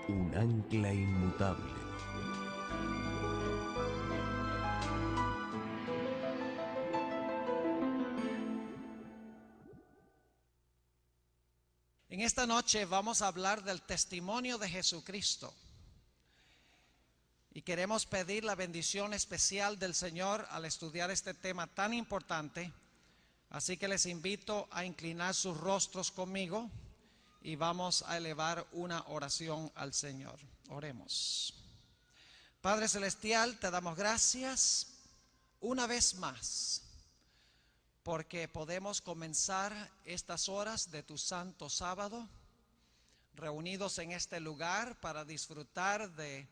un ancla inmutable. En esta noche vamos a hablar del testimonio de Jesucristo y queremos pedir la bendición especial del Señor al estudiar este tema tan importante. Así que les invito a inclinar sus rostros conmigo y vamos a elevar una oración al Señor. Oremos. Padre Celestial, te damos gracias una vez más porque podemos comenzar estas horas de tu santo sábado reunidos en este lugar para disfrutar de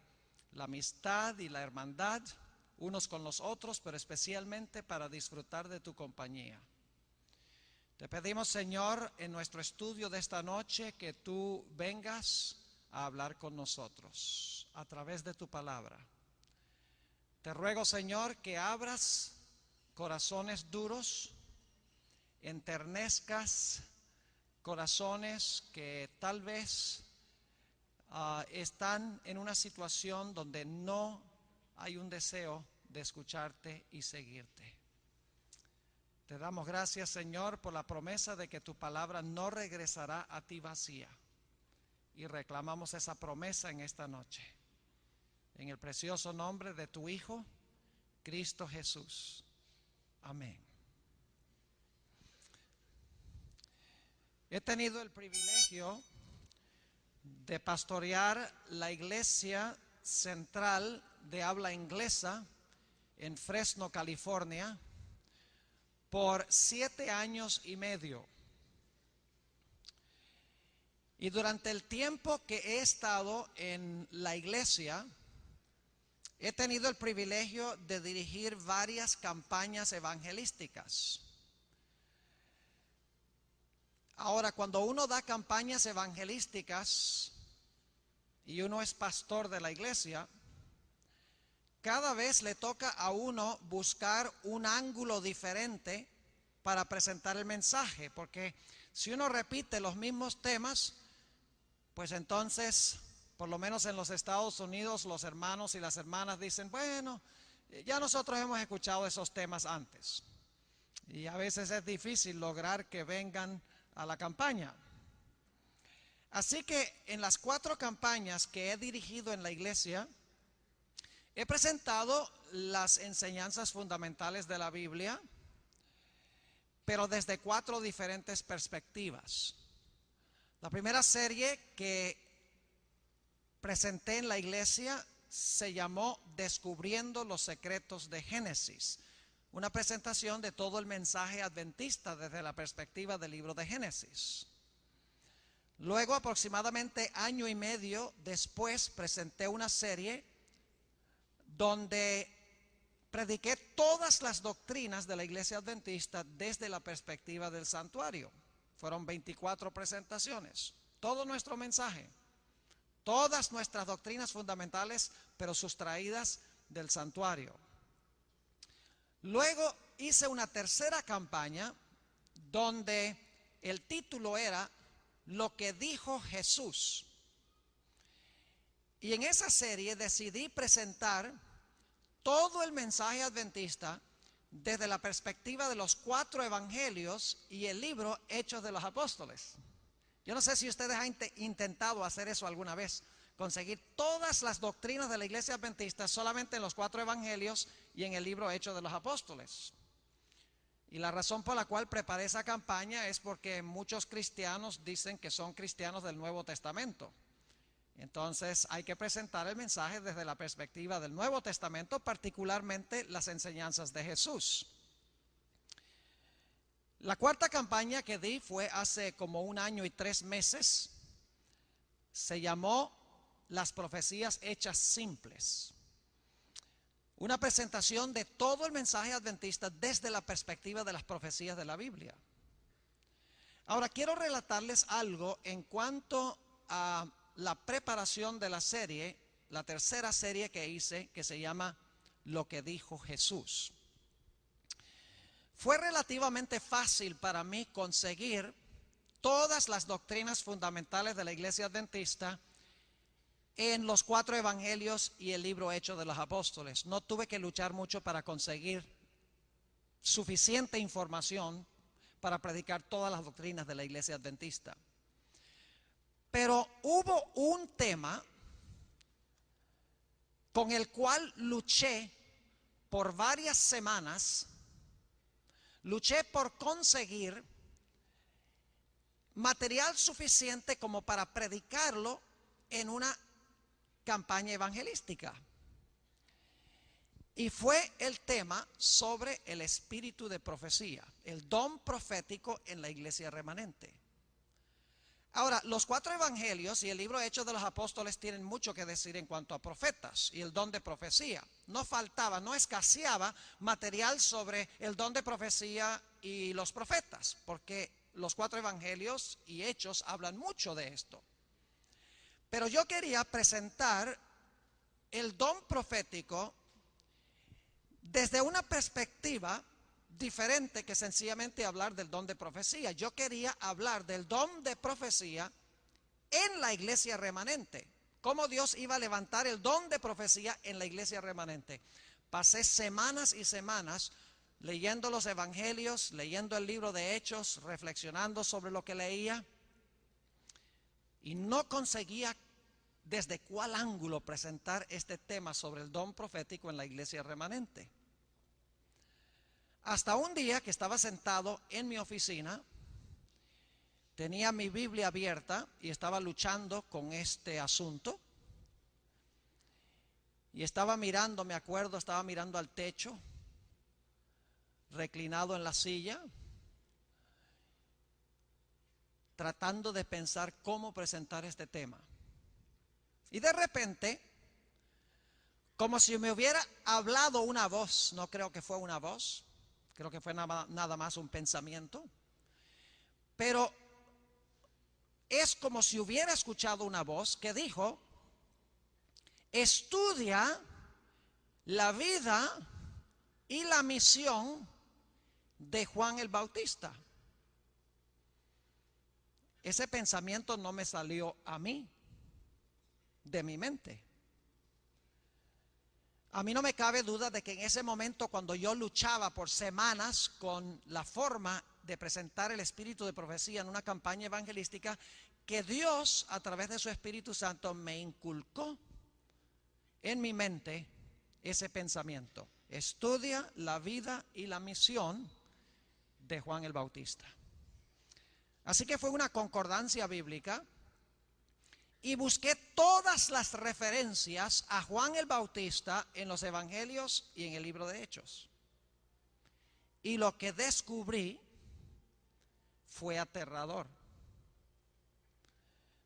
la amistad y la hermandad unos con los otros, pero especialmente para disfrutar de tu compañía. Te pedimos, Señor, en nuestro estudio de esta noche, que tú vengas a hablar con nosotros a través de tu palabra. Te ruego, Señor, que abras corazones duros, enternezcas corazones que tal vez están en una situación donde no hay un deseo de escucharte y seguirte. Te damos gracias, Señor, por la promesa de que tu palabra no regresará a ti vacía. Y reclamamos esa promesa en esta noche. En el precioso nombre de tu Hijo, Cristo Jesús. Amén. He tenido el privilegio de pastorear la iglesia central de habla inglesa en Fresno, California, por 7 años y medio. Y durante el tiempo que he estado en la iglesia, he tenido el privilegio de dirigir varias campañas evangelísticas. Ahora, cuando uno da campañas evangelísticas y uno es pastor de la iglesia, cada vez le toca a uno buscar un ángulo diferente para presentar el mensaje, porque si uno repite los mismos temas, pues entonces, por lo menos en los Estados Unidos, los hermanos y las hermanas dicen, bueno, ya nosotros hemos escuchado esos temas antes. Y a veces es difícil lograr que vengan a la campaña. Así que en las 4 campañas que he dirigido en la iglesia, he presentado las enseñanzas fundamentales de la Biblia, pero desde 4 diferentes perspectivas. La primera serie que presenté en la iglesia se llamó Descubriendo los secretos de Génesis, una presentación de todo el mensaje adventista desde la perspectiva del libro de Génesis. Luego, aproximadamente año y medio después, presenté una serie donde prediqué todas las doctrinas de la iglesia adventista desde la perspectiva del santuario. Fueron 24 presentaciones, todo nuestro mensaje, todas nuestras doctrinas fundamentales, pero sustraídas del santuario. Luego hice una tercera campaña donde el título era Lo que dijo Jesús. Y en esa serie decidí presentar todo el mensaje adventista desde la perspectiva de los 4 evangelios y el libro Hechos de los Apóstoles. Yo no sé si ustedes han intentado hacer eso alguna vez, conseguir todas las doctrinas de la iglesia adventista solamente en los 4 evangelios y en el libro Hechos de los Apóstoles. Y la razón por la cual preparé esa campaña es porque muchos cristianos dicen que son cristianos del Nuevo Testamento. Entonces hay que presentar el mensaje desde la perspectiva del Nuevo Testamento, particularmente las enseñanzas de Jesús. La cuarta campaña que di fue hace como 1 año y 3 meses. Se llamó Las profecías hechas simples. Una presentación de todo el mensaje adventista desde la perspectiva de las profecías de la Biblia. Ahora quiero relatarles algo en cuanto a la preparación de la serie, la tercera serie que hice, que se llama Lo que dijo Jesús. Fue relativamente fácil para mí conseguir todas las doctrinas fundamentales de la iglesia adventista en los 4 evangelios y el libro Hechos de los Apóstoles. No tuve que luchar mucho para conseguir suficiente información para predicar todas las doctrinas de la iglesia adventista. Pero hubo un tema con el cual luché por varias semanas. Luché por conseguir material suficiente como para predicarlo en una campaña evangelística. Y fue el tema sobre el espíritu de profecía, el don profético en la iglesia remanente. Ahora, los 4 evangelios y el libro Hechos de los Apóstoles tienen mucho que decir en cuanto a profetas y el don de profecía. No faltaba, no escaseaba material sobre el don de profecía y los profetas, porque los 4 evangelios y Hechos hablan mucho de esto. Pero yo quería presentar el don profético desde una perspectiva diferente que sencillamente hablar del don de profecía. Yo quería hablar del don de profecía en la iglesia remanente. Cómo Dios iba a levantar el don de profecía en la iglesia remanente. Pasé semanas y semanas leyendo los evangelios, leyendo el libro de Hechos, reflexionando sobre lo que leía. Y no conseguía desde cuál ángulo presentar este tema sobre el don profético en la iglesia remanente. Hasta un día que estaba sentado en mi oficina, tenía mi Biblia abierta y estaba luchando con este asunto. Y estaba mirando, me acuerdo, estaba mirando al techo, reclinado en la silla, tratando de pensar cómo presentar este tema. Y de repente, como si me hubiera hablado una voz, no creo que fue una voz, creo que fue nada más un pensamiento, pero es como si hubiera escuchado una voz que dijo: estudia la vida y la misión de Juan el Bautista. Ese pensamiento no me salió a mí, de mi mente. A mí no me cabe duda de que en ese momento, cuando yo luchaba por semanas con la forma de presentar el espíritu de profecía en una campaña evangelística, que Dios a través de su Espíritu Santo me inculcó en mi mente ese pensamiento: estudia la vida y la misión de Juan el Bautista. Así que fue una concordancia bíblica y busqué todas las referencias a Juan el Bautista en los evangelios y en el libro de Hechos. Y lo que descubrí fue aterrador.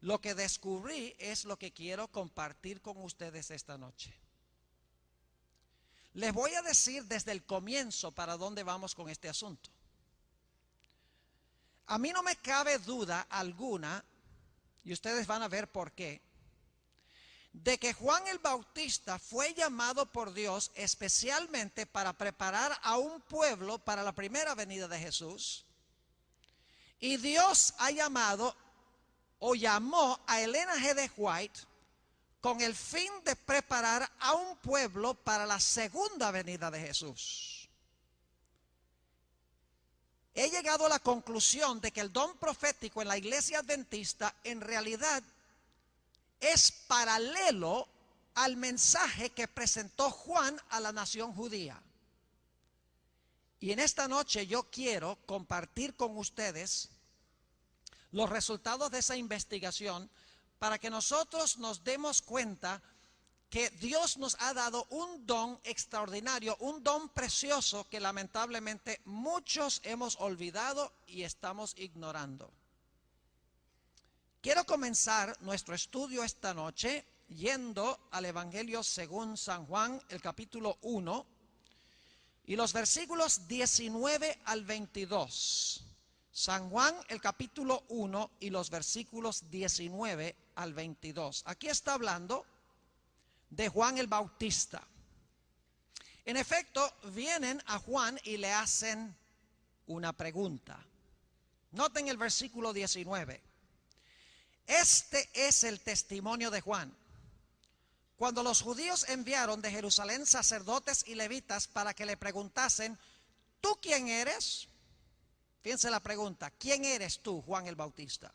Lo que descubrí es lo que quiero compartir con ustedes esta noche. Les voy a decir desde el comienzo para dónde vamos con este asunto. A mí no me cabe duda alguna, y ustedes van a ver por qué, de que Juan el Bautista fue llamado por Dios especialmente para preparar a un pueblo para la primera venida de Jesús. Y Dios ha llamado o llamó a Elena G. de White con el fin de preparar a un pueblo para la segunda venida de Jesús. He llegado a la conclusión de que el don profético en la iglesia adventista en realidad es paralelo al mensaje que presentó Juan a la nación judía. Y en esta noche yo quiero compartir con ustedes los resultados de esa investigación para que nosotros nos demos cuenta que Dios nos ha dado un don extraordinario, un don precioso que lamentablemente muchos hemos olvidado y estamos ignorando. Quiero comenzar nuestro estudio esta noche yendo al Evangelio según San Juan, el capítulo 1 y los versículos 19 al 22. San Juan, el capítulo 1 y los versículos 19 al 22. Aquí está hablando de Juan el Bautista. En efecto, vienen a Juan y le hacen una pregunta. Noten el versículo 19. Este es el testimonio de Juan, cuando los judíos enviaron de Jerusalén sacerdotes y levitas para que le preguntasen, ¿tú quién eres? Fíjense la pregunta, ¿quién eres tú, Juan el Bautista?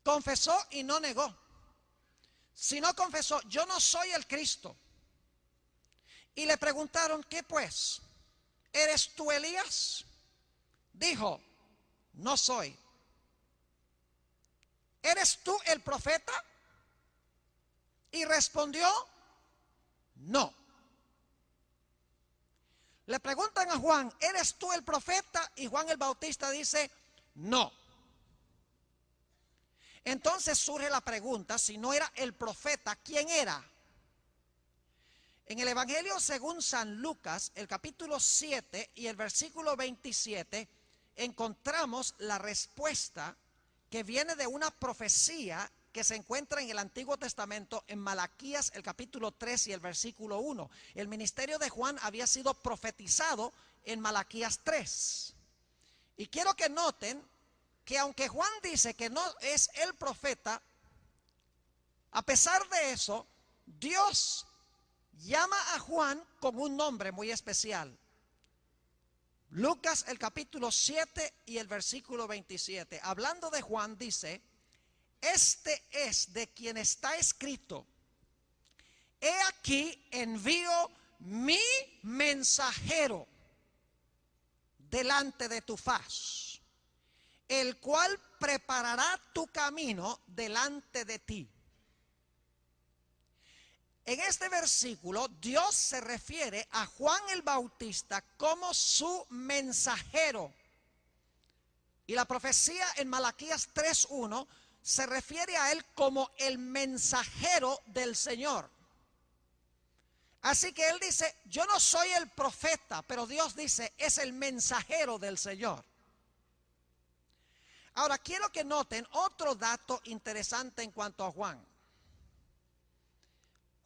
Confesó y no negó. Si no confesó, yo no soy el Cristo. Y le preguntaron, ¿qué pues? ¿Eres tú Elías? Dijo, no soy. ¿Eres tú el profeta? Y respondió, no. Le preguntan a Juan, ¿eres tú el profeta? Y Juan el Bautista dice, no. Entonces surge la pregunta, si no era el profeta, ¿quién era? En el Evangelio según San Lucas, el capítulo 7 y el versículo 27, encontramos la respuesta que viene de una profecía que se encuentra en el Antiguo Testamento, en Malaquías, el capítulo 3 y el versículo 1. El ministerio de Juan había sido profetizado en Malaquías 3. Y quiero que noten que aunque Juan dice que no es el profeta, a pesar de eso, Dios llama a Juan con un nombre muy especial. Lucas el capítulo 7 y el versículo 27, hablando de Juan, dice, este es de quien está escrito, he aquí envío mi mensajero delante de tu faz, el cual preparará tu camino delante de ti. En este versículo, Dios se refiere a Juan el Bautista como su mensajero. Y la profecía en Malaquías 3:1 se refiere a él como el mensajero del Señor. Así que él dice, yo no soy el profeta, pero Dios dice, es el mensajero del Señor. Ahora, quiero que noten otro dato interesante en cuanto a Juan.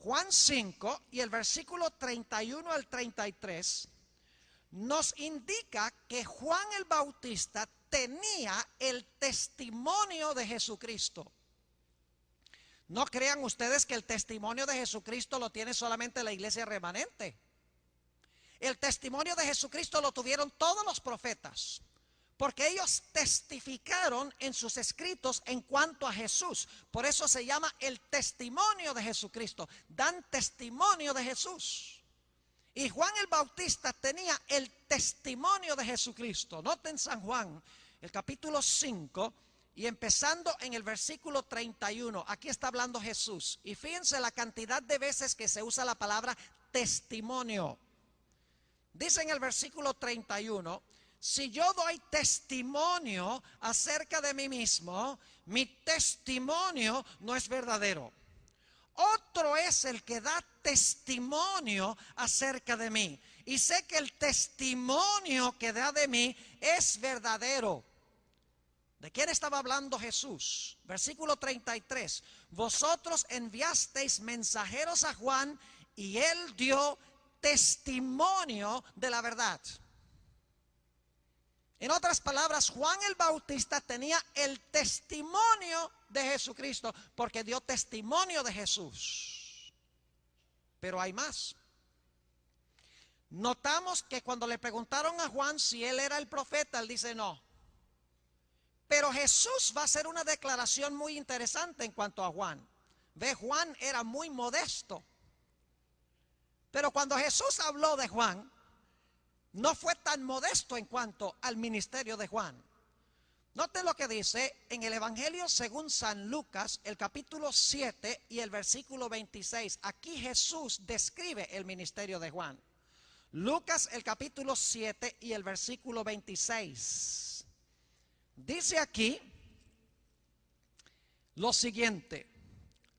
Juan 5 y el versículo 31 al 33 nos indica que Juan el Bautista tenía el testimonio de Jesucristo. No crean ustedes que el testimonio de Jesucristo lo tiene solamente la iglesia remanente. El testimonio de Jesucristo lo tuvieron todos los profetas, porque ellos testificaron en sus escritos en cuanto a Jesús. Por eso se llama el testimonio de Jesucristo. Dan testimonio de Jesús. Y Juan el Bautista tenía el testimonio de Jesucristo. Noten San Juan, el capítulo 5, y empezando en el versículo 31. Aquí está hablando Jesús. Y fíjense la cantidad de veces que se usa la palabra testimonio. Dice en el versículo 31, si yo doy testimonio acerca de mí mismo, mi testimonio no es verdadero. Otro es el que da testimonio acerca de mí. Y sé que el testimonio que da de mí es verdadero. ¿De quién estaba hablando Jesús? Versículo 33. Vosotros enviasteis mensajeros a Juan y él dio testimonio de la verdad. En otras palabras, Juan el Bautista tenía el testimonio de Jesucristo porque dio testimonio de Jesús. Pero hay más. Notamos que cuando le preguntaron a Juan si él era el profeta, él dice no. Pero Jesús va a hacer una declaración muy interesante en cuanto a Juan. Ve, Juan era muy modesto. Pero cuando Jesús habló de Juan, no fue tan modesto en cuanto al ministerio de Juan. Noten lo que dice en el Evangelio según San Lucas, el capítulo 7 y el versículo 26. Aquí Jesús describe el ministerio de Juan. Lucas, el capítulo 7 y el versículo 26. Dice aquí lo siguiente.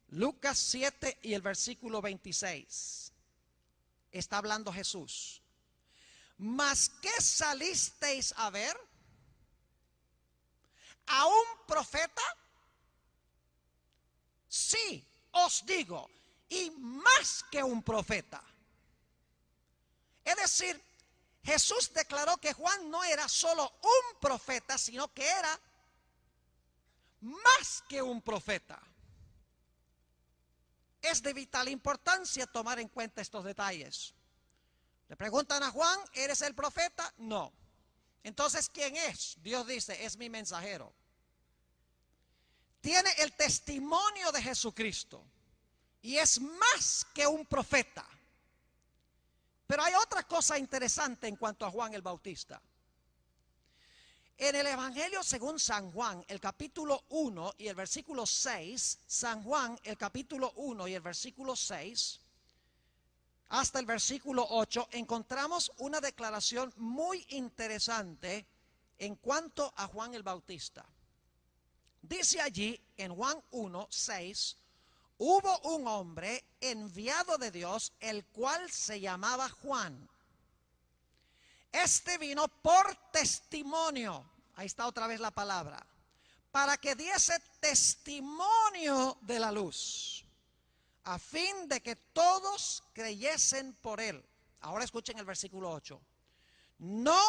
Lucas 7 y el versículo 26. Está hablando Jesús. ¿Mas qué salisteis a ver? ¿A un profeta? Sí, os digo, y más que un profeta. Es decir, Jesús declaró que Juan no era solo un profeta, sino que era más que un profeta. Es de vital importancia tomar en cuenta estos detalles. Le preguntan a Juan, ¿eres el profeta? No. Entonces, ¿quién es? Dios dice, es mi mensajero. Tiene el testimonio de Jesucristo y es más que un profeta. Pero hay otra cosa interesante en cuanto a Juan el Bautista. En el Evangelio según San Juan, el capítulo 1 y el versículo 6, San Juan, el capítulo 1 y el versículo 6, hasta el versículo 8, encontramos una declaración muy interesante en cuanto a Juan el Bautista. Dice allí en Juan 1, 6, hubo un hombre enviado de Dios, el cual se llamaba Juan. Este vino por testimonio, ahí está otra vez la palabra, para que diese testimonio de la luz, a fin de que todos creyesen por él. Ahora escuchen el versículo 8. No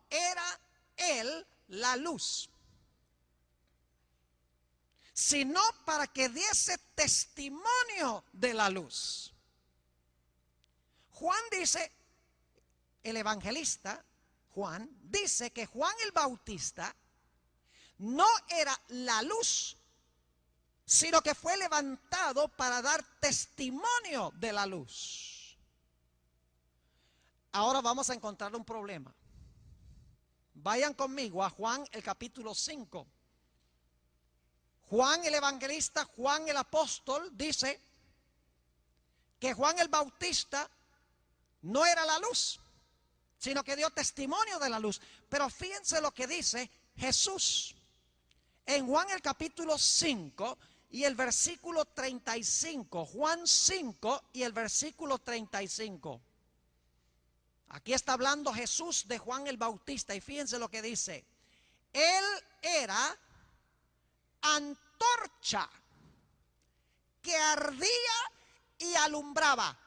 era él la luz, sino para que diese testimonio de la luz. Juan dice, el evangelista Juan dice que Juan el Bautista no era la luz, sino que fue levantado para dar testimonio de la luz. Ahora vamos a encontrar un problema. Vayan conmigo a Juan el capítulo 5. Juan el evangelista, Juan el apóstol dice que Juan el Bautista no era la luz, sino que dio testimonio de la luz. Pero fíjense lo que dice Jesús en Juan el capítulo 5 y el versículo 35. Juan 5 y el versículo 35. Aquí está hablando Jesús de Juan el Bautista y fíjense lo que dice. Él era antorcha que ardía y alumbraba,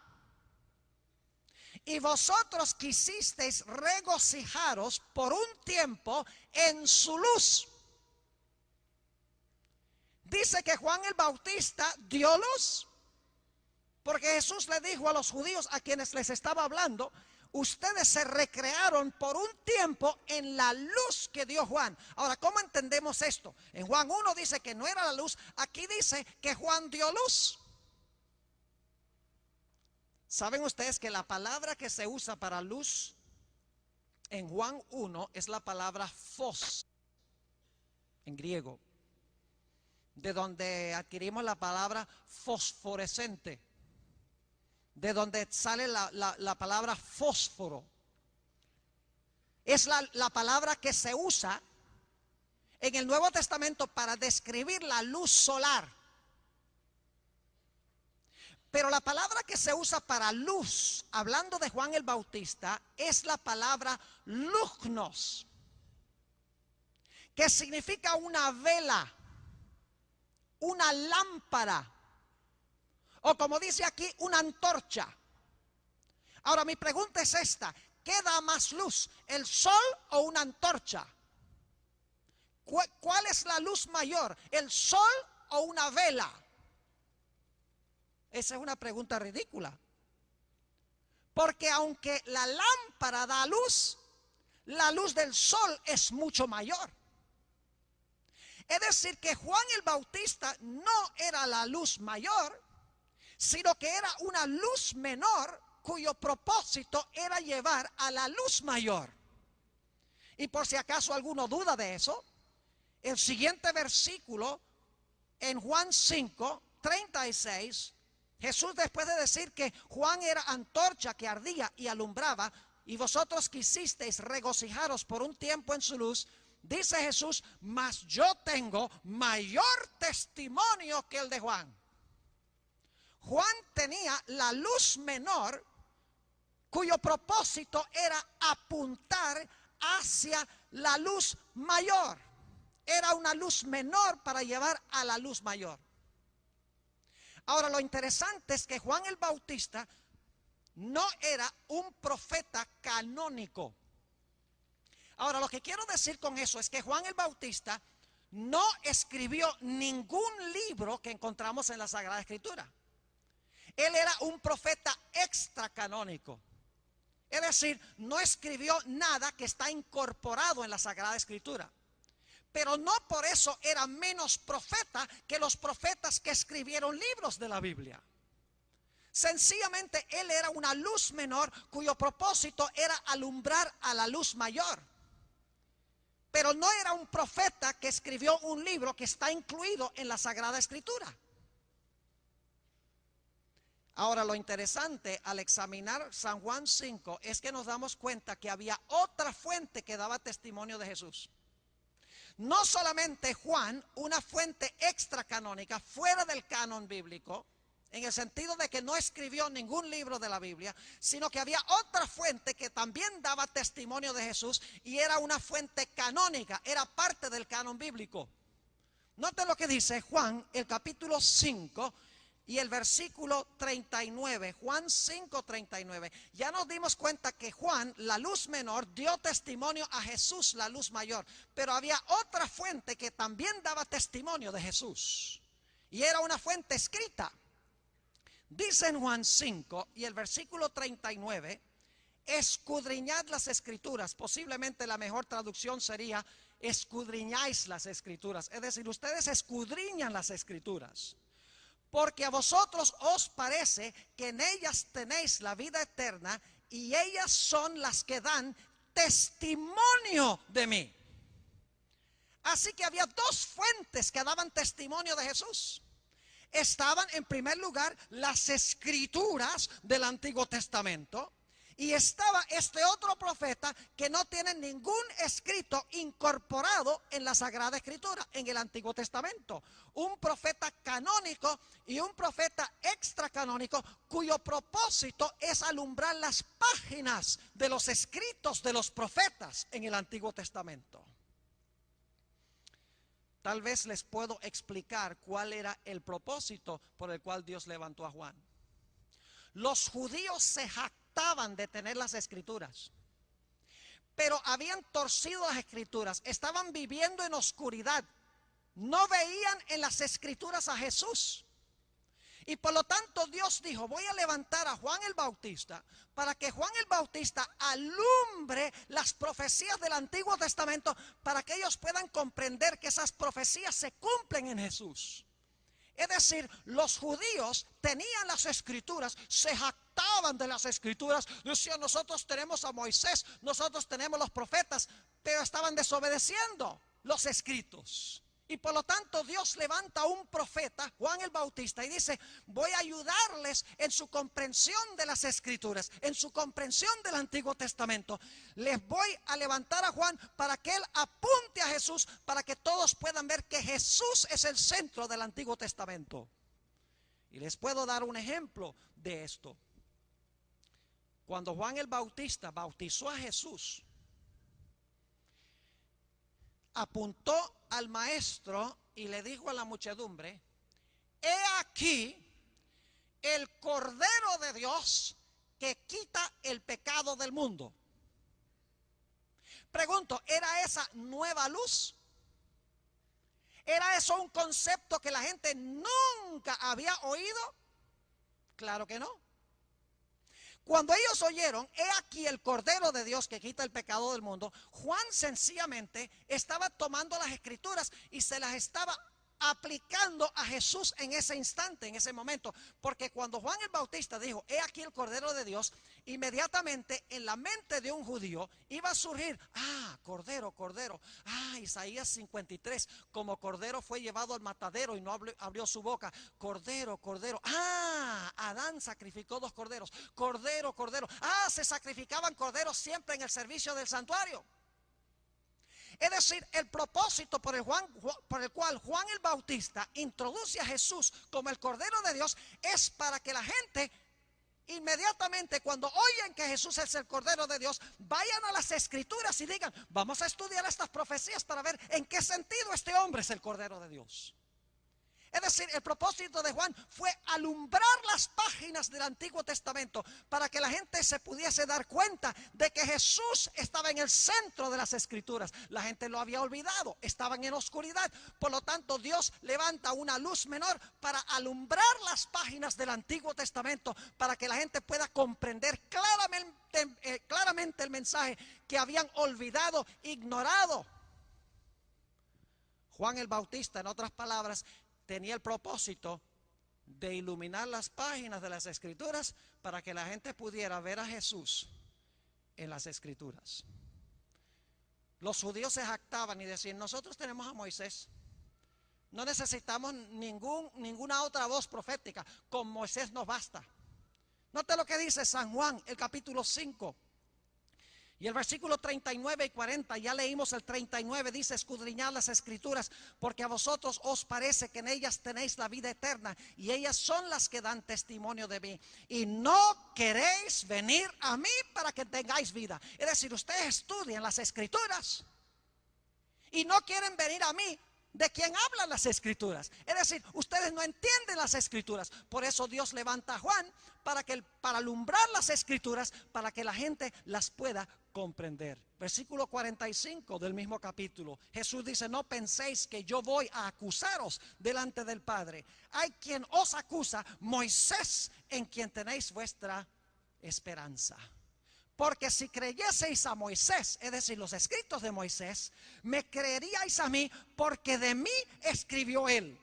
y vosotros quisisteis regocijaros por un tiempo en su luz. Dice que Juan el Bautista dio luz, porque Jesús le dijo a los judíos a quienes les estaba hablando, ustedes se recrearon por un tiempo en la luz que dio Juan. Ahora, ¿cómo entendemos esto? En Juan 1 dice que no era la luz, aquí dice que Juan dio luz. ¿Saben ustedes que la palabra que se usa para luz en Juan 1 es la palabra phos, en griego, de donde adquirimos la palabra fosforescente, de donde sale la palabra fósforo? Es la palabra que se usa en el Nuevo Testamento para describir la luz solar. Pero la palabra que se usa para luz, hablando de Juan el Bautista, es la palabra lugnos, que significa una vela, una lámpara, o como dice aquí, una antorcha. Ahora mi pregunta es esta: ¿qué da más luz, el sol o una antorcha? ¿Cuál es la luz mayor, el sol o una vela? Esa es una pregunta ridícula, porque aunque la lámpara da luz, la luz del sol es mucho mayor. Es decir, que Juan el Bautista no era la luz mayor, sino que era una luz menor cuyo propósito era llevar a la luz mayor. Y por si acaso alguno duda de eso, el siguiente versículo en Juan 5, 36, Jesús, después de decir que Juan era antorcha que ardía y alumbraba, y vosotros quisisteis regocijaros por un tiempo en su luz, dice Jesús, mas yo tengo mayor testimonio que el de Juan. Juan tenía la luz menor, cuyo propósito era apuntar hacia la luz mayor. Era una luz menor para llevar a la luz mayor. Ahora, lo interesante es que Juan el Bautista no era un profeta canónico. Ahora, lo que quiero decir con eso es que Juan el Bautista no escribió ningún libro que encontramos en la Sagrada Escritura. él era un profeta extracanónico. Es decir, no escribió nada que está incorporado en la Sagrada Escritura. Pero no por eso era menos profeta que los profetas que escribieron libros de la Biblia. Sencillamente él era una luz menor cuyo propósito era alumbrar a la luz mayor. Pero no era un profeta que escribió un libro que está incluido en la Sagrada Escritura. Ahora, lo interesante al examinar San Juan 5 es que nos damos cuenta que había otra fuente que daba testimonio de Jesús. No solamente Juan, una fuente extracanónica, fuera del canon bíblico, en el sentido de que no escribió ningún libro de la Biblia, sino que había otra fuente que también daba testimonio de Jesús y era una fuente canónica, era parte del canon bíblico. Noten lo que dice Juan, el capítulo 5 y el versículo 39, Juan 5, 39. Ya nos dimos cuenta que Juan, la luz menor, dio testimonio a Jesús, la luz mayor, pero había otra fuente que también daba testimonio de Jesús y era una fuente escrita. Dice en Juan 5 y el versículo 39, escudriñad las escrituras. Posiblemente la mejor traducción sería escudriñáis las escrituras. Es decir, ustedes escudriñan las escrituras, porque a vosotros os parece que en ellas tenéis la vida eterna y ellas son las que dan testimonio de mí. Así que había dos fuentes que daban testimonio de Jesús. Estaban en primer lugar las escrituras del Antiguo Testamento y estaba este otro profeta que no tiene ningún escrito incorporado en la Sagrada Escritura, en el Antiguo Testamento. Un profeta canónico y un profeta extracanónico cuyo propósito es alumbrar las páginas de los escritos de los profetas en el Antiguo Testamento. Tal vez les puedo explicar cuál era el propósito por el cual Dios levantó a Juan. Los judíos se jactaban de tener las escrituras, pero habían torcido las escrituras, estaban viviendo en oscuridad, no veían en las escrituras a Jesús. Y por lo tanto Dios dijo, voy a levantar a Juan el Bautista para que Juan el Bautista alumbre las profecías del Antiguo Testamento para que ellos puedan comprender que esas profecías se cumplen en Jesús. Es decir, los judíos tenían las escrituras, se jactaban de las escrituras, decían nosotros tenemos a Moisés, nosotros tenemos los profetas, pero estaban desobedeciendo los escritos. Y por lo tanto Dios levanta a un profeta, Juan el Bautista, y dice, voy a ayudarles en su comprensión de las escrituras, en su comprensión del Antiguo Testamento. Les voy a levantar a Juan para que él apunte a Jesús, para que todos puedan ver que Jesús es el centro del Antiguo Testamento. Y les puedo dar un ejemplo de esto. Cuando Juan el Bautista bautizó a Jesús, apuntó al maestro y le dijo a la muchedumbre, he aquí el Cordero de Dios que quita el pecado del mundo. Pregunto, ¿era esa nueva luz? ¿Era eso un concepto que la gente nunca había oído? Claro que no. Cuando ellos oyeron, he aquí el Cordero de Dios que quita el pecado del mundo, Juan sencillamente estaba tomando las escrituras y se las estaba aplicando a Jesús en ese instante, en ese momento. Porque cuando Juan el Bautista dijo, he aquí el Cordero de Dios, inmediatamente en la mente de un judío iba a surgir, Cordero, Cordero, Isaías 53, como Cordero fue llevado al matadero y no abrió su boca, Cordero, Cordero, Adán sacrificó 2 corderos, Cordero, Cordero, se sacrificaban corderos siempre en el servicio del santuario. Es decir, el propósito por el cual Juan el Bautista introduce a Jesús como el Cordero de Dios es para que la gente inmediatamente cuando oyen que Jesús es el Cordero de Dios, vayan a las Escrituras y digan, vamos a estudiar estas profecías para ver en qué sentido este hombre es el Cordero de Dios. Es decir, el propósito de Juan fue alumbrar las páginas del Antiguo Testamento para que la gente se pudiese dar cuenta de que Jesús estaba en el centro de las Escrituras. La gente lo había olvidado, estaban en oscuridad. Por lo tanto, Dios levanta una luz menor para alumbrar las páginas del Antiguo Testamento para que la gente pueda comprender claramente el mensaje que habían olvidado, ignorado. Juan el Bautista, en otras palabras, tenía el propósito de iluminar las páginas de las Escrituras para que la gente pudiera ver a Jesús en las Escrituras. Los judíos se jactaban y decían: nosotros tenemos a Moisés, no necesitamos ninguna otra voz profética, con Moisés nos basta. Note lo que dice San Juan, el capítulo 5. Y el versículo 39 y 40, ya leímos el 39, dice: escudriñad las Escrituras, porque a vosotros os parece que en ellas tenéis la vida eterna, y ellas son las que dan testimonio de mí. Y no queréis venir a mí para que tengáis vida. Es decir, ustedes estudian las Escrituras y no quieren venir a mí, de quien hablan las Escrituras. Es decir, ustedes no entienden las Escrituras. Por eso Dios levanta a Juan para alumbrar las Escrituras, para que la gente las pueda comprender. Versículo 45 del mismo capítulo, Jesús dice: no penséis que yo voy a acusaros delante del Padre. Hay quien os acusa, Moisés, en quien tenéis vuestra esperanza. Porque si creyeseis a Moisés, es decir, los escritos de Moisés, me creeríais a mí, porque de mí escribió él.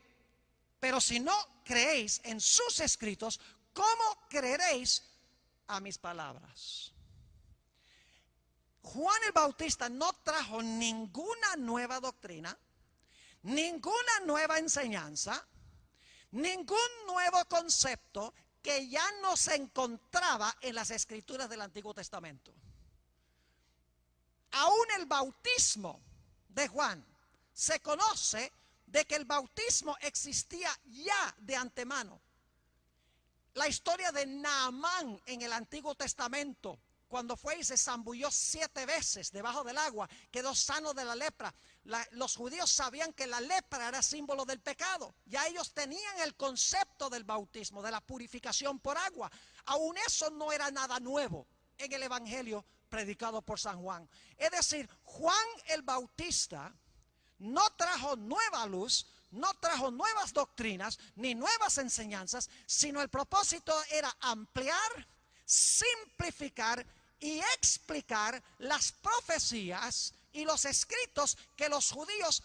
Pero si no creéis en sus escritos, ¿cómo creeréis a mis palabras? Juan el Bautista no trajo ninguna nueva doctrina, ninguna nueva enseñanza, ningún nuevo concepto que ya no se encontraba en las Escrituras del Antiguo Testamento. Aún el bautismo de Juan se conoce de que el bautismo existía ya de antemano. La historia de Naamán en el Antiguo Testamento, cuando fue y se zambulló 7 veces debajo del agua, quedó sano de la lepra. Los judíos sabían que la lepra era símbolo del pecado. Ya ellos tenían el concepto del bautismo, de la purificación por agua. Aún eso no era nada nuevo en el evangelio predicado por San Juan. Es decir, Juan el Bautista no trajo nueva luz, no trajo nuevas doctrinas ni nuevas enseñanzas, sino el propósito era ampliar, simplificar y explicar las profecías y los escritos que los judíos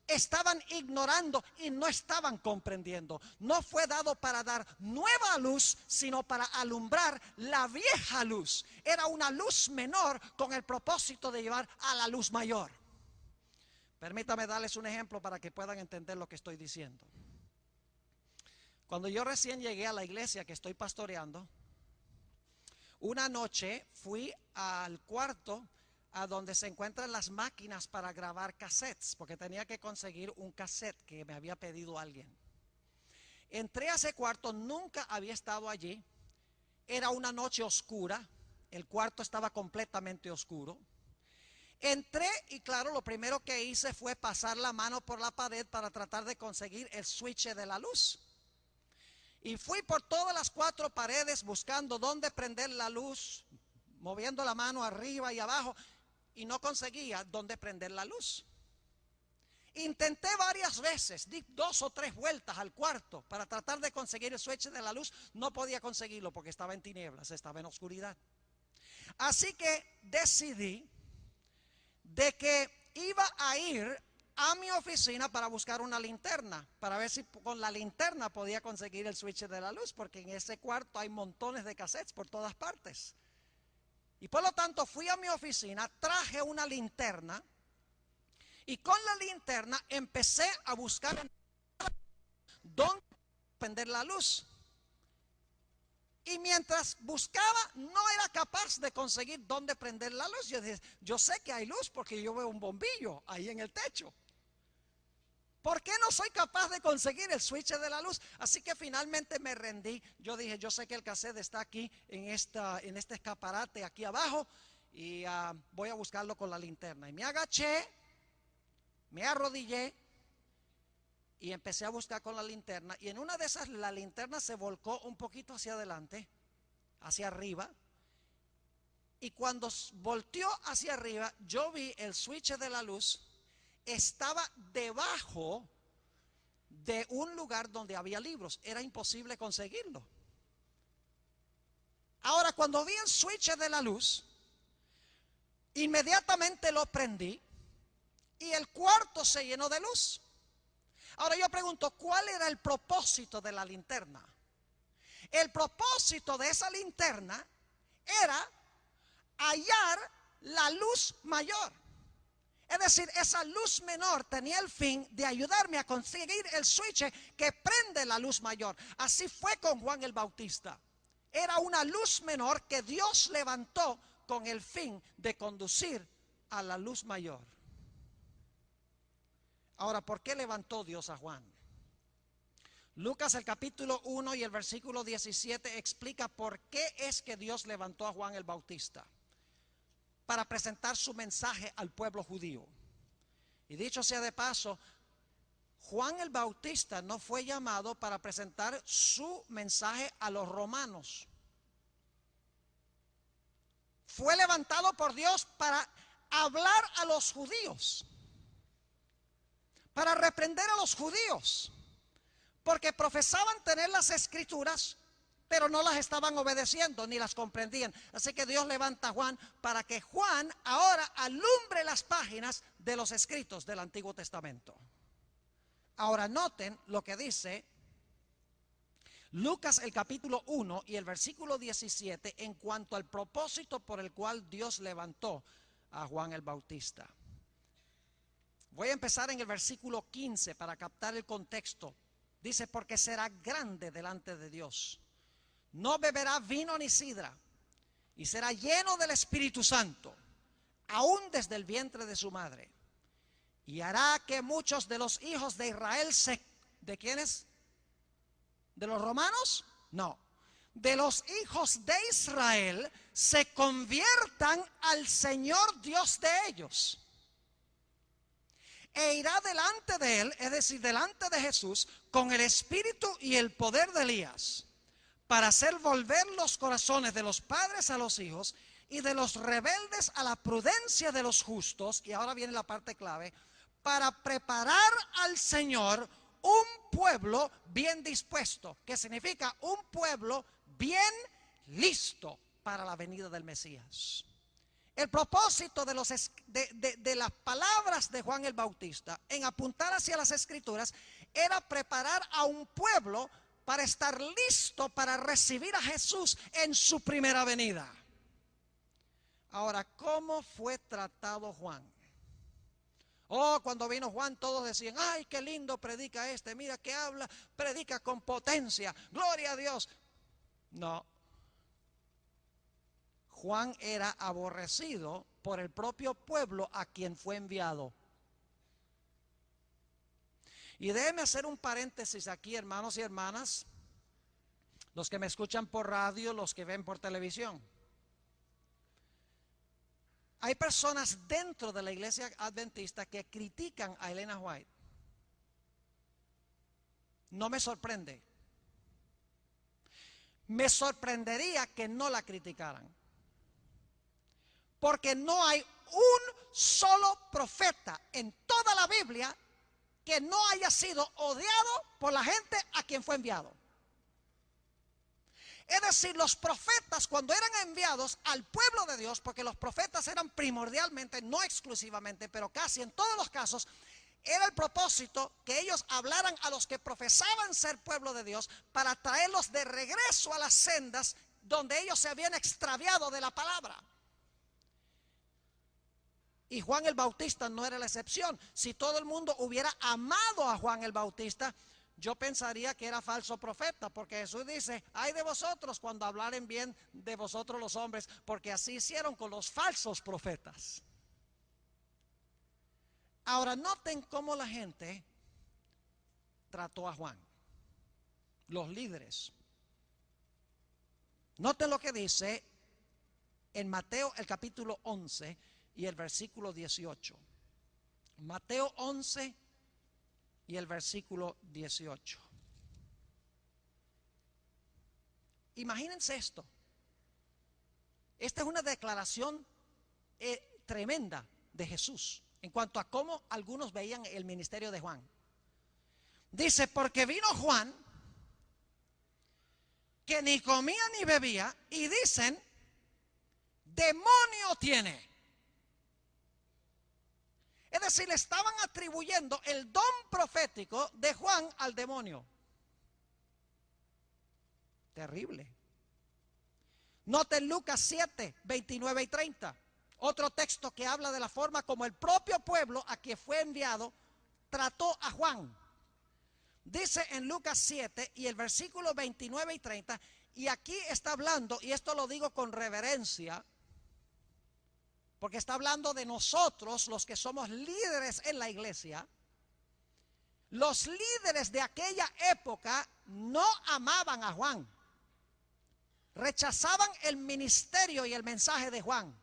estaban ignorando y no estaban comprendiendo. No fue dado para dar nueva luz, sino para alumbrar la vieja luz. Era una luz menor con el propósito de llevar a la luz mayor. Permítame darles un ejemplo para que puedan entender lo que estoy diciendo. Cuando yo recién llegué a la iglesia que estoy pastoreando, una noche fui al cuarto a donde se encuentran las máquinas para grabar cassettes, porque tenía que conseguir un cassette que me había pedido alguien. Entré a ese cuarto, nunca había estado allí. Era una noche oscura, el cuarto estaba completamente oscuro. Entré y claro, lo primero que hice fue pasar la mano por la pared para tratar de conseguir el switch de la luz. Y fui por todas las 4 paredes buscando dónde prender la luz, moviendo la mano arriba y abajo, y no conseguía dónde prender la luz. Intenté varias veces, di 2 o 3 vueltas al cuarto para tratar de conseguir el switch de la luz. No podía conseguirlo porque estaba en tinieblas, estaba en oscuridad. Así que decidí de que iba a ir a mi oficina para buscar una linterna, para ver si con la linterna podía conseguir el switch de la luz, porque en ese cuarto hay montones de cassettes por todas partes. Y por lo tanto fui a mi oficina, traje una linterna y con la linterna empecé a buscar dónde prender la luz. Y mientras buscaba, no era capaz de conseguir dónde prender la luz. Yo dije, yo sé que hay luz porque yo veo un bombillo ahí en el techo. ¿Por qué no soy capaz de conseguir el switch de la luz? Así que finalmente me rendí. Yo dije, yo sé que el cassette está aquí en este escaparate aquí abajo y voy a buscarlo con la linterna. Y me agaché, me arrodillé y empecé a buscar con la linterna, y en una de esas la linterna se volcó un poquito hacia adelante, hacia arriba, y cuando volteó hacia arriba, yo vi el switch de la luz, estaba debajo de un lugar donde había libros, era imposible conseguirlo. Ahora, cuando vi el switch de la luz, inmediatamente lo prendí y el cuarto se llenó de luz. Ahora yo pregunto, ¿cuál era el propósito de la linterna? El propósito de esa linterna era hallar la luz mayor. Es decir, esa luz menor tenía el fin de ayudarme a conseguir el switch que prende la luz mayor. Así fue con Juan el Bautista. Era una luz menor que Dios levantó con el fin de conducir a la luz mayor. Ahora, ¿por qué levantó Dios a Juan? Lucas el capítulo 1 y el versículo 17 explica por qué es que Dios levantó a Juan el Bautista. Para presentar su mensaje al pueblo judío. Y dicho sea de paso, Juan el Bautista no fue llamado para presentar su mensaje a los romanos. Fue levantado por Dios para hablar a los judíos, para reprender a los judíos, porque profesaban tener las escrituras, pero no las estaban obedeciendo ni las comprendían. Así que Dios levanta a Juan para que Juan ahora alumbre las páginas de los escritos del Antiguo Testamento. Ahora noten lo que dice Lucas el capítulo 1 y el versículo 17 en cuanto al propósito por el cual Dios levantó a Juan el Bautista. Voy a empezar en el versículo 15 para captar el contexto. Dice, porque será grande delante de Dios. No beberá vino ni sidra, y será lleno del Espíritu Santo, aún desde el vientre de su madre. Y hará que muchos de los hijos de Israel ¿de quiénes? ¿De los romanos? No. De los hijos de Israel se conviertan al Señor Dios de ellos. E irá delante de él, es decir, delante de Jesús, con el espíritu y el poder de Elías, para hacer volver los corazones de los padres a los hijos y de los rebeldes a la prudencia de los justos. Y ahora viene la parte clave, para preparar al Señor un pueblo bien dispuesto, que significa un pueblo bien listo para la venida del Mesías. El propósito de las palabras de Juan el Bautista en apuntar hacia las Escrituras era preparar a un pueblo para estar listo para recibir a Jesús en su primera venida. Ahora, ¿cómo fue tratado Juan? Oh, cuando vino Juan todos decían, ay, qué lindo predica este, mira que habla, predica con potencia, gloria a Dios. No. Juan era aborrecido por el propio pueblo a quien fue enviado. Y déjeme hacer un paréntesis aquí, hermanos y hermanas, los que me escuchan por radio, los que ven por televisión. Hay personas dentro de la iglesia adventista que critican a Elena White. No me sorprende. Me sorprendería que no la criticaran. Porque no hay un solo profeta en toda la Biblia que no haya sido odiado por la gente a quien fue enviado. Es decir, los profetas cuando eran enviados al pueblo de Dios, porque los profetas eran primordialmente, no exclusivamente, pero casi en todos los casos, era el propósito que ellos hablaran a los que profesaban ser pueblo de Dios para traerlos de regreso a las sendas donde ellos se habían extraviado de la palabra. Y Juan el Bautista no era la excepción. Si todo el mundo hubiera amado a Juan el Bautista, yo pensaría que era falso profeta, porque Jesús dice, ay de vosotros cuando hablaren bien de vosotros los hombres, porque así hicieron con los falsos profetas. Ahora noten cómo la gente trató a Juan, los líderes. Noten lo que dice en Mateo el capítulo 11 y el versículo 18. Mateo 11 y el versículo 18. Imagínense esto. Esta es una declaración tremenda de Jesús en cuanto a cómo algunos veían el ministerio de Juan. Dice, porque vino Juan, que ni comía ni bebía, y dicen, demonio tiene. Es decir, le estaban atribuyendo el don profético de Juan al demonio. Terrible. Noten Lucas 7, 29 y 30. Otro texto que habla de la forma como el propio pueblo a quien fue enviado trató a Juan. Dice en Lucas 7 y el versículo 29 y 30, y aquí está hablando, y esto lo digo con reverencia, porque está hablando de nosotros, los que somos líderes en la iglesia. Los líderes de aquella época no amaban a Juan. Rechazaban el ministerio y el mensaje de Juan.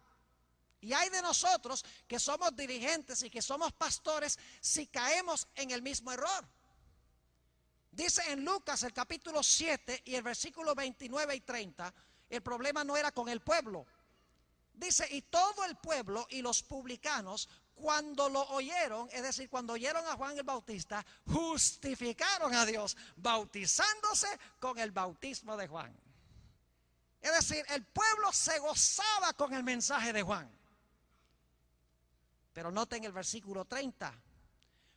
Y hay de nosotros que somos dirigentes y que somos pastores si caemos en el mismo error. Dice en Lucas el capítulo 7 y el versículo 29 y 30, el problema no era con el pueblo. Dice, y todo el pueblo y los publicanos, cuando lo oyeron, es decir, cuando oyeron a Juan el Bautista, justificaron a Dios, bautizándose con el bautismo de Juan. Es decir, el pueblo se gozaba con el mensaje de Juan. Pero noten el versículo 30.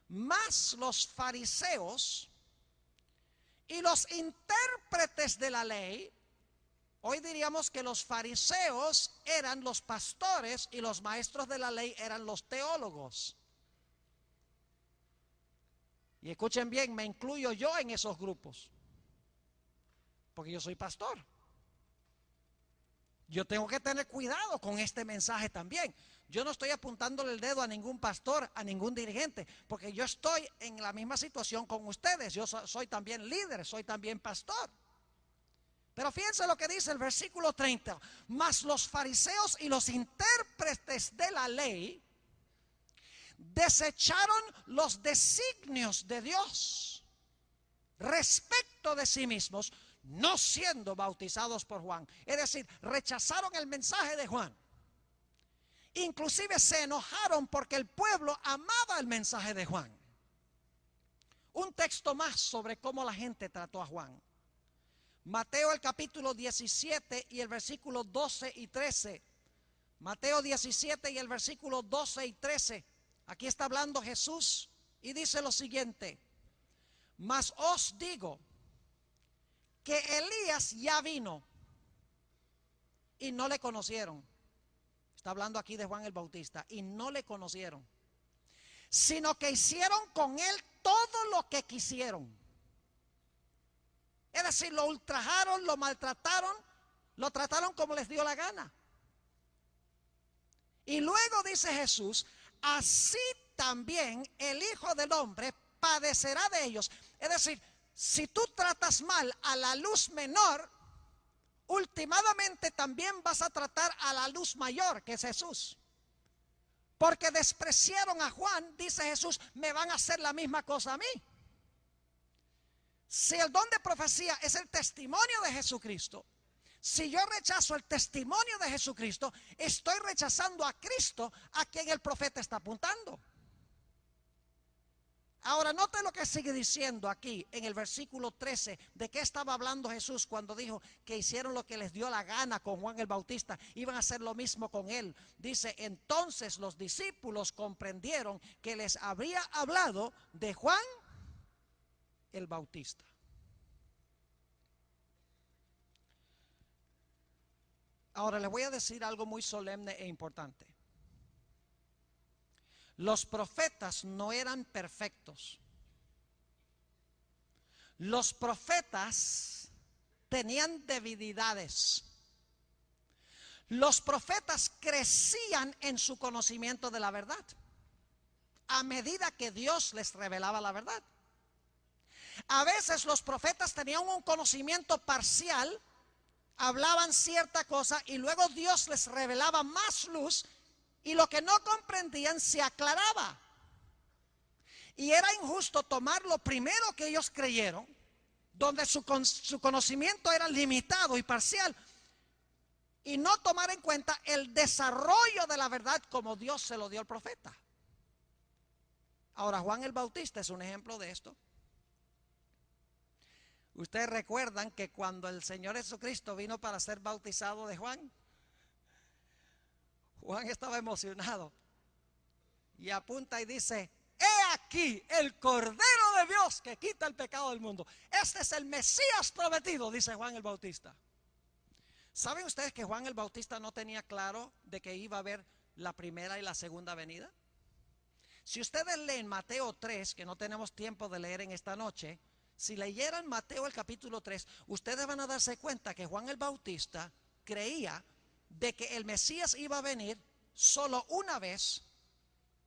Mas los fariseos y los intérpretes de la ley, hoy diríamos que los fariseos eran los pastores y los maestros de la ley eran los teólogos. Y escuchen bien, me incluyo yo en esos grupos, porque yo soy pastor. Yo tengo que tener cuidado con este mensaje también. Yo no estoy apuntándole el dedo a ningún pastor, a ningún dirigente, porque yo estoy en la misma situación con ustedes. Yo soy también líder, soy también pastor. Pero fíjense lo que dice el versículo 30. Mas los fariseos y los intérpretes de la ley desecharon los designios de Dios respecto de sí mismos, no siendo bautizados por Juan. Es decir, rechazaron el mensaje de Juan. Inclusive se enojaron porque el pueblo amaba el mensaje de Juan. Un texto más sobre cómo la gente trató a Juan. Mateo el capítulo 17 y el versículo 12 y 13. Mateo 17 y el versículo 12 y 13. Aquí está hablando Jesús y dice lo siguiente. Mas os digo que Elías ya vino y no le conocieron. Está hablando aquí de Juan el Bautista. Y no le conocieron, sino que hicieron con él todo lo que quisieron. Es decir, lo ultrajaron, lo maltrataron, lo trataron como les dio la gana. Y luego dice Jesús, así también el Hijo del Hombre padecerá de ellos. Es decir, si tú tratas mal a la luz menor, últimamente también vas a tratar a la luz mayor, que es Jesús. Porque despreciaron a Juan, dice Jesús, me van a hacer la misma cosa a mí. Si el don de profecía es el testimonio de Jesucristo, si yo rechazo el testimonio de Jesucristo, estoy rechazando a Cristo, a quien el profeta está apuntando. Ahora, note lo que sigue diciendo aquí en el versículo 13. ¿De qué estaba hablando Jesús cuando dijo que hicieron lo que les dio la gana con Juan el Bautista? Iban a hacer lo mismo con él. Dice, entonces los discípulos comprendieron que les habría hablado de Juan el Bautista. Ahora les voy a decir algo muy solemne e importante. Los profetas no eran perfectos. Los profetas tenían debilidades. Los profetas crecían en su conocimiento de la verdad a medida que Dios les revelaba la verdad. A veces los profetas tenían un conocimiento parcial, hablaban cierta cosa y luego Dios les revelaba más luz y lo que no comprendían se aclaraba. Y era injusto tomar lo primero que ellos creyeron, donde su conocimiento era limitado y parcial, y no tomar en cuenta el desarrollo de la verdad como Dios se lo dio al profeta. Ahora, Juan el Bautista es un ejemplo de esto. Ustedes recuerdan que cuando el Señor Jesucristo vino para ser bautizado de Juan, Juan estaba emocionado y apunta y dice: he aquí el Cordero de Dios que quita el pecado del mundo. Este es el Mesías prometido, dice Juan el Bautista. ¿Saben ustedes que Juan el Bautista no tenía claro de que iba a haber la primera y la segunda venida? Si ustedes leen Mateo 3, que no tenemos tiempo de leer en esta noche, si leyeran Mateo el capítulo 3, ustedes van a darse cuenta que Juan el Bautista creía de que el Mesías iba a venir solo una vez,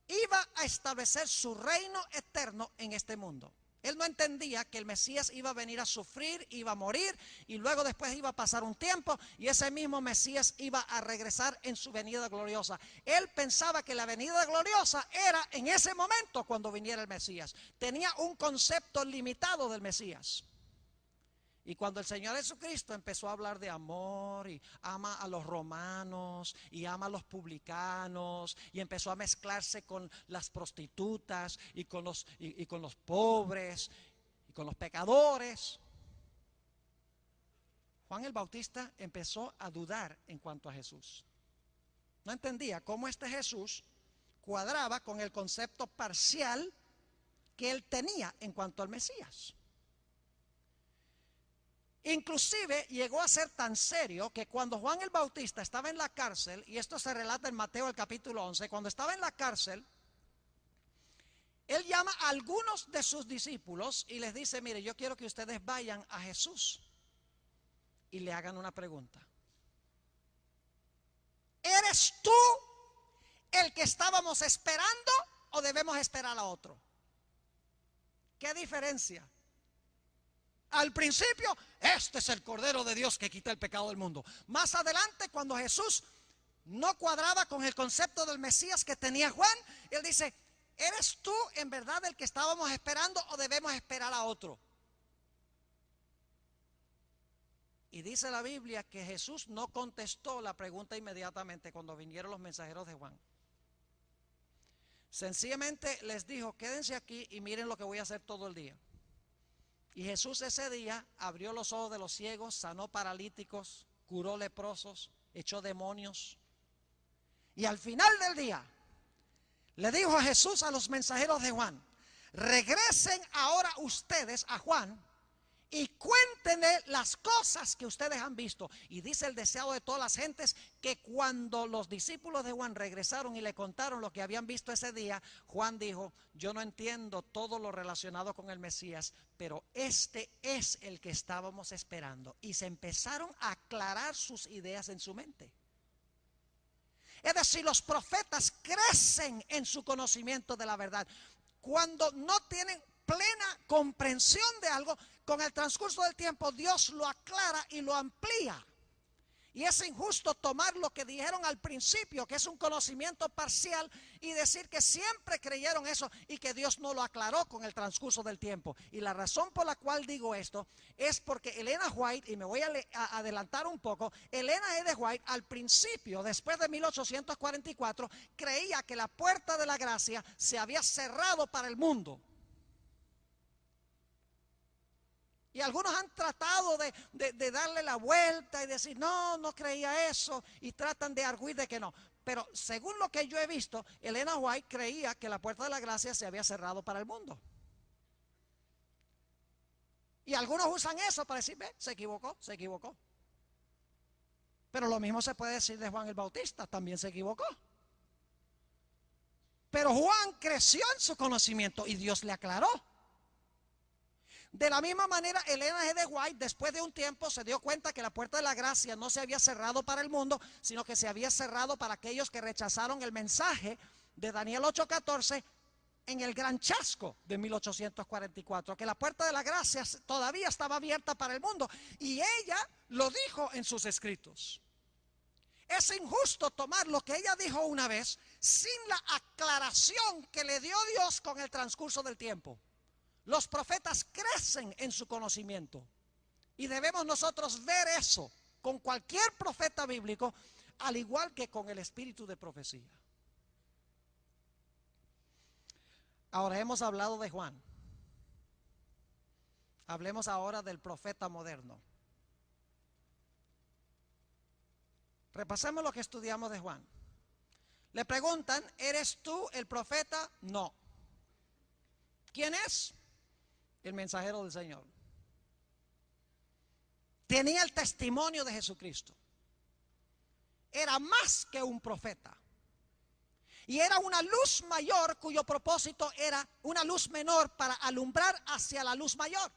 iba a establecer su reino eterno en este mundo. Él no entendía que el Mesías iba a venir a sufrir, iba a morir y luego después iba a pasar un tiempo y ese mismo Mesías iba a regresar en su venida gloriosa. Él pensaba que la venida gloriosa era en ese momento cuando viniera el Mesías. Tenía un concepto limitado del Mesías. Y cuando el Señor Jesucristo empezó a hablar de amor y ama a los romanos y ama a los publicanos y empezó a mezclarse con las prostitutas y con los pobres y con los pecadores, Juan el Bautista empezó a dudar en cuanto a Jesús. No entendía cómo este Jesús cuadraba con el concepto parcial que él tenía en cuanto al Mesías. Inclusive llegó a ser tan serio que cuando Juan el Bautista estaba en la cárcel, y esto se relata en Mateo el capítulo 11, cuando estaba en la cárcel, él llama a algunos de sus discípulos y les dice: mire, yo quiero que ustedes vayan a Jesús y le hagan una pregunta. ¿Eres tú el que estábamos esperando o debemos esperar a otro? ¿Qué diferencia? Al principio, este es el Cordero de Dios que quita el pecado del mundo. Más adelante, cuando Jesús no cuadraba con el concepto del Mesías que tenía Juan, él dice: ¿eres tú en verdad el que estábamos esperando o debemos esperar a otro? Y dice la Biblia que Jesús no contestó la pregunta inmediatamente cuando vinieron los mensajeros de Juan. Sencillamente les dijo: quédense aquí y miren lo que voy a hacer todo el día. Y Jesús ese día abrió los ojos de los ciegos, sanó paralíticos, curó leprosos, echó demonios. Y al final del día le dijo a Jesús a los mensajeros de Juan: regresen ahora ustedes a Juan y cuéntenle las cosas que ustedes han visto. Y dice el deseado de todas las gentes que cuando los discípulos de Juan regresaron y le contaron lo que habían visto ese día, Juan dijo: yo no entiendo todo lo relacionado con el Mesías, pero este es el que estábamos esperando. Y se empezaron a aclarar sus ideas en su mente. Es decir, los profetas crecen en su conocimiento de la verdad. Cuando no tienen plena comprensión de algo, con el transcurso del tiempo Dios lo aclara y lo amplía. Y es injusto tomar lo que dijeron al principio, que es un conocimiento parcial, y decir que siempre creyeron eso y que Dios no lo aclaró con el transcurso del tiempo. Y la razón por la cual digo esto es porque Elena White, y me voy a adelantar un poco, Elena G. White al principio, después de 1844, creía que la puerta de la gracia se había cerrado para el mundo. Y algunos han tratado de darle la vuelta y decir: no, no creía eso, y tratan de arguir de que no. Pero según lo que yo he visto, Elena White creía que la puerta de la gracia se había cerrado para el mundo. Y algunos usan eso para decir: ve, se equivocó, se equivocó. Pero lo mismo se puede decir de Juan el Bautista, también se equivocó. Pero Juan creció en su conocimiento y Dios le aclaró. De la misma manera, Elena G. White, después de un tiempo, se dio cuenta que la puerta de la gracia no se había cerrado para el mundo, sino que se había cerrado para aquellos que rechazaron el mensaje de Daniel 8:14 en el gran chasco de 1844, que la puerta de la gracia todavía estaba abierta para el mundo, y ella lo dijo en sus escritos. Es injusto tomar lo que ella dijo una vez, sin la aclaración que le dio Dios con el transcurso del tiempo. Los profetas crecen en su conocimiento y debemos nosotros ver eso con cualquier profeta bíblico, al igual que con el espíritu de profecía. Ahora hemos hablado de Juan. Hablemos ahora del profeta moderno. Repasemos lo que estudiamos de Juan. Le preguntan, ¿eres tú el profeta? No. ¿Quién es? El mensajero del Señor. Tenía el testimonio de Jesucristo. Era más que un profeta. Y era una luz mayor cuyo propósito era una luz menor para alumbrar hacia la luz mayor.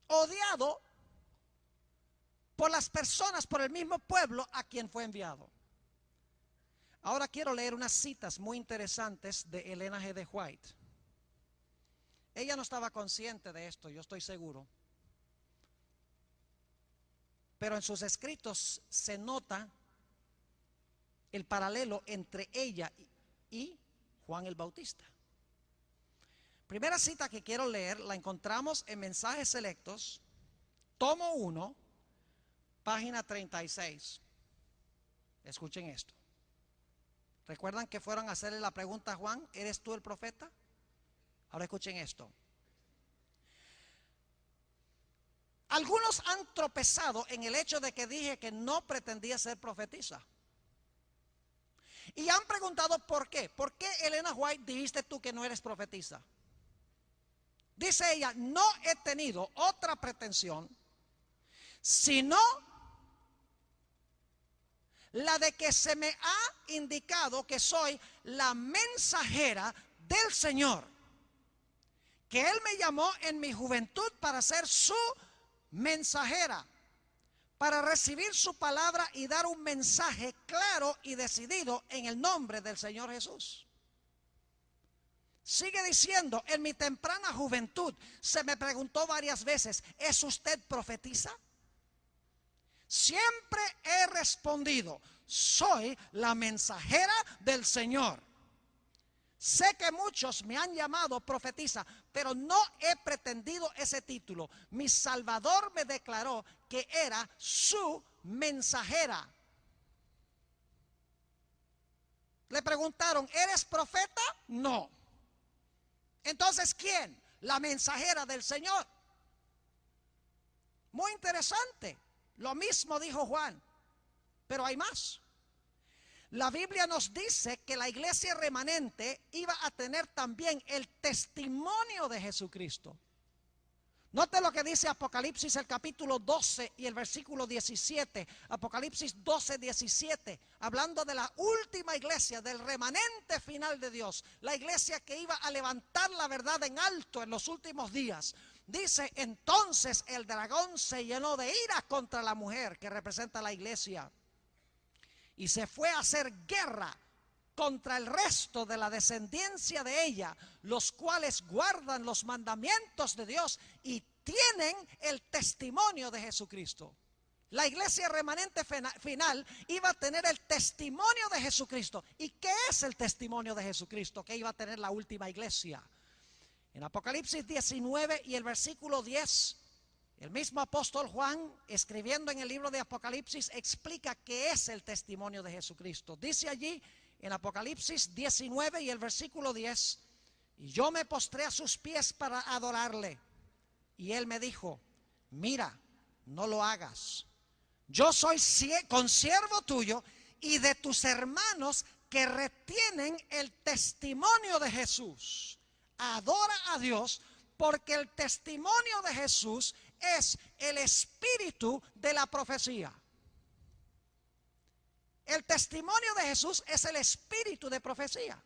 Odiado por las personas, por el mismo pueblo a quien fue enviado. Ahora quiero leer unas citas muy interesantes de Elena G. de White. Ella no estaba consciente de esto, yo estoy seguro. Pero en sus escritos se nota el paralelo entre ella y Juan el Bautista. Primera cita que quiero leer la encontramos en Mensajes Selectos, tomo 1, página 36. Escuchen esto. ¿Recuerdan que fueron a hacerle la pregunta a Juan, ¿eres tú el profeta? Ahora escuchen esto. Algunos han tropezado en el hecho de que dije que no pretendía ser profetisa. Y han preguntado ¿por qué? ¿Por qué, Elena White, dijiste tú que no eres profetisa? Dice ella, no he tenido otra pretensión sino la de que se me ha indicado que soy la mensajera del Señor, que Él me llamó en mi juventud para ser su mensajera, para recibir su palabra y dar un mensaje claro y decidido en el nombre del Señor Jesús. Sigue diciendo, en mi temprana juventud se me preguntó varias veces, ¿es usted profetisa? Siempre he respondido, soy la mensajera del Señor. Sé que muchos me han llamado profetisa, pero no he pretendido ese título. Mi Salvador me declaró que era su mensajera. Le preguntaron, ¿eres profeta? No. Entonces, ¿quién? La mensajera del Señor. Muy interesante. Lo mismo dijo Juan, pero hay más. La Biblia nos dice que la iglesia remanente iba a tener también el testimonio de Jesucristo. Note lo que dice Apocalipsis el capítulo 12 y el versículo 17. Apocalipsis 12, 17. Hablando de la última iglesia, del remanente final de Dios. La iglesia que iba a levantar la verdad en alto en los últimos días. Dice, entonces el dragón se llenó de ira contra la mujer que representa la iglesia. Y se fue a hacer guerra contra el resto de la descendencia de ella, los cuales guardan los mandamientos de Dios y tienen el testimonio de Jesucristo. La iglesia remanente final iba a tener el testimonio de Jesucristo. ¿Y qué es el testimonio de Jesucristo que iba a tener la última iglesia? En Apocalipsis 19 y el versículo 10, el mismo apóstol Juan, escribiendo en el libro de Apocalipsis, explica qué es el testimonio de Jesucristo. Dice allí en Apocalipsis 19 y el versículo 10, y yo me postré a sus pies para adorarle. Y él me dijo, mira, no lo hagas. Yo soy consiervo tuyo y de tus hermanos que retienen el testimonio de Jesús. Adora a Dios porque el testimonio de Jesús es el espíritu de la profecía. El testimonio de Jesús es el espíritu de profecía.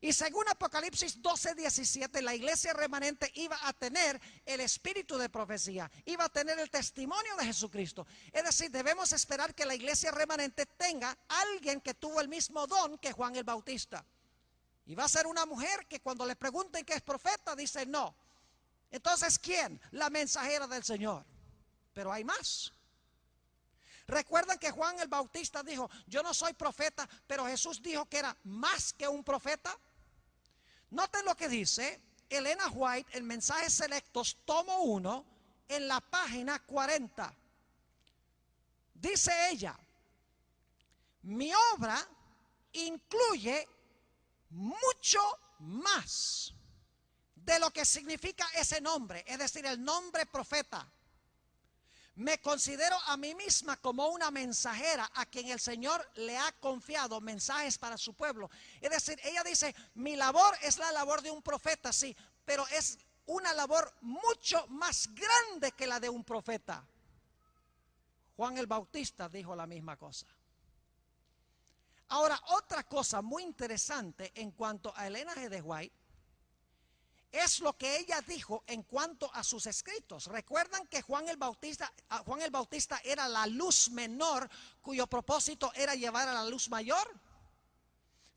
Y según Apocalipsis 12, 17, la iglesia remanente iba a tener el espíritu de profecía, iba a tener el testimonio de Jesucristo. Es decir, debemos esperar que la iglesia remanente tenga alguien que tuvo el mismo don que Juan el Bautista. Y va a ser una mujer que cuando le pregunten que es profeta, dice no. Entonces, ¿quién? La mensajera del Señor. Pero hay más. Recuerdan que Juan el Bautista dijo, yo no soy profeta, pero Jesús dijo que era más que un profeta. Noten lo que dice Elena White en Mensajes Selectos, tomo 1, en la página 40. Dice ella, mi obra incluye mucho más de lo que significa ese nombre, es decir, el nombre profeta. Me considero a mí misma como una mensajera a quien el Señor le ha confiado mensajes para su pueblo. Es decir, ella dice, mi labor es la labor de un profeta, sí, pero es una labor mucho más grande que la de un profeta. Juan el Bautista dijo la misma cosa. Ahora, otra cosa muy interesante en cuanto a Elena G. de White es lo que ella dijo en cuanto a sus escritos. ¿Recuerdan que Juan el Bautista era la luz menor cuyo propósito era llevar a la luz mayor?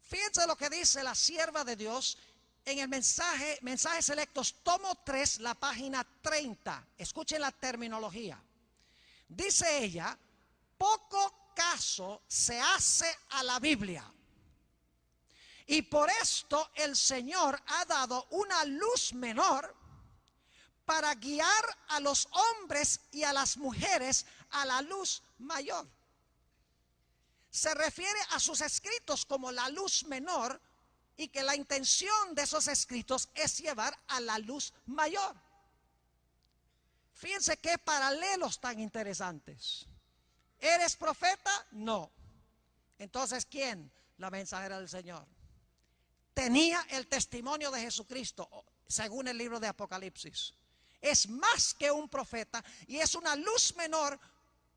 Fíjense lo que dice la sierva de Dios en el Mensajes Selectos, tomo 3, la página 30. Escuchen la terminología. Dice ella, poco caso se hace a la Biblia. Y por esto el Señor ha dado una luz menor para guiar a los hombres y a las mujeres a la luz mayor. Se refiere a sus escritos como la luz menor y que la intención de esos escritos es llevar a la luz mayor. Fíjense qué paralelos tan interesantes. ¿Eres profeta? No. Entonces, ¿quién? La mensajera del Señor. Tenía el testimonio de Jesucristo, según el libro de Apocalipsis. Es más que un profeta y es una luz menor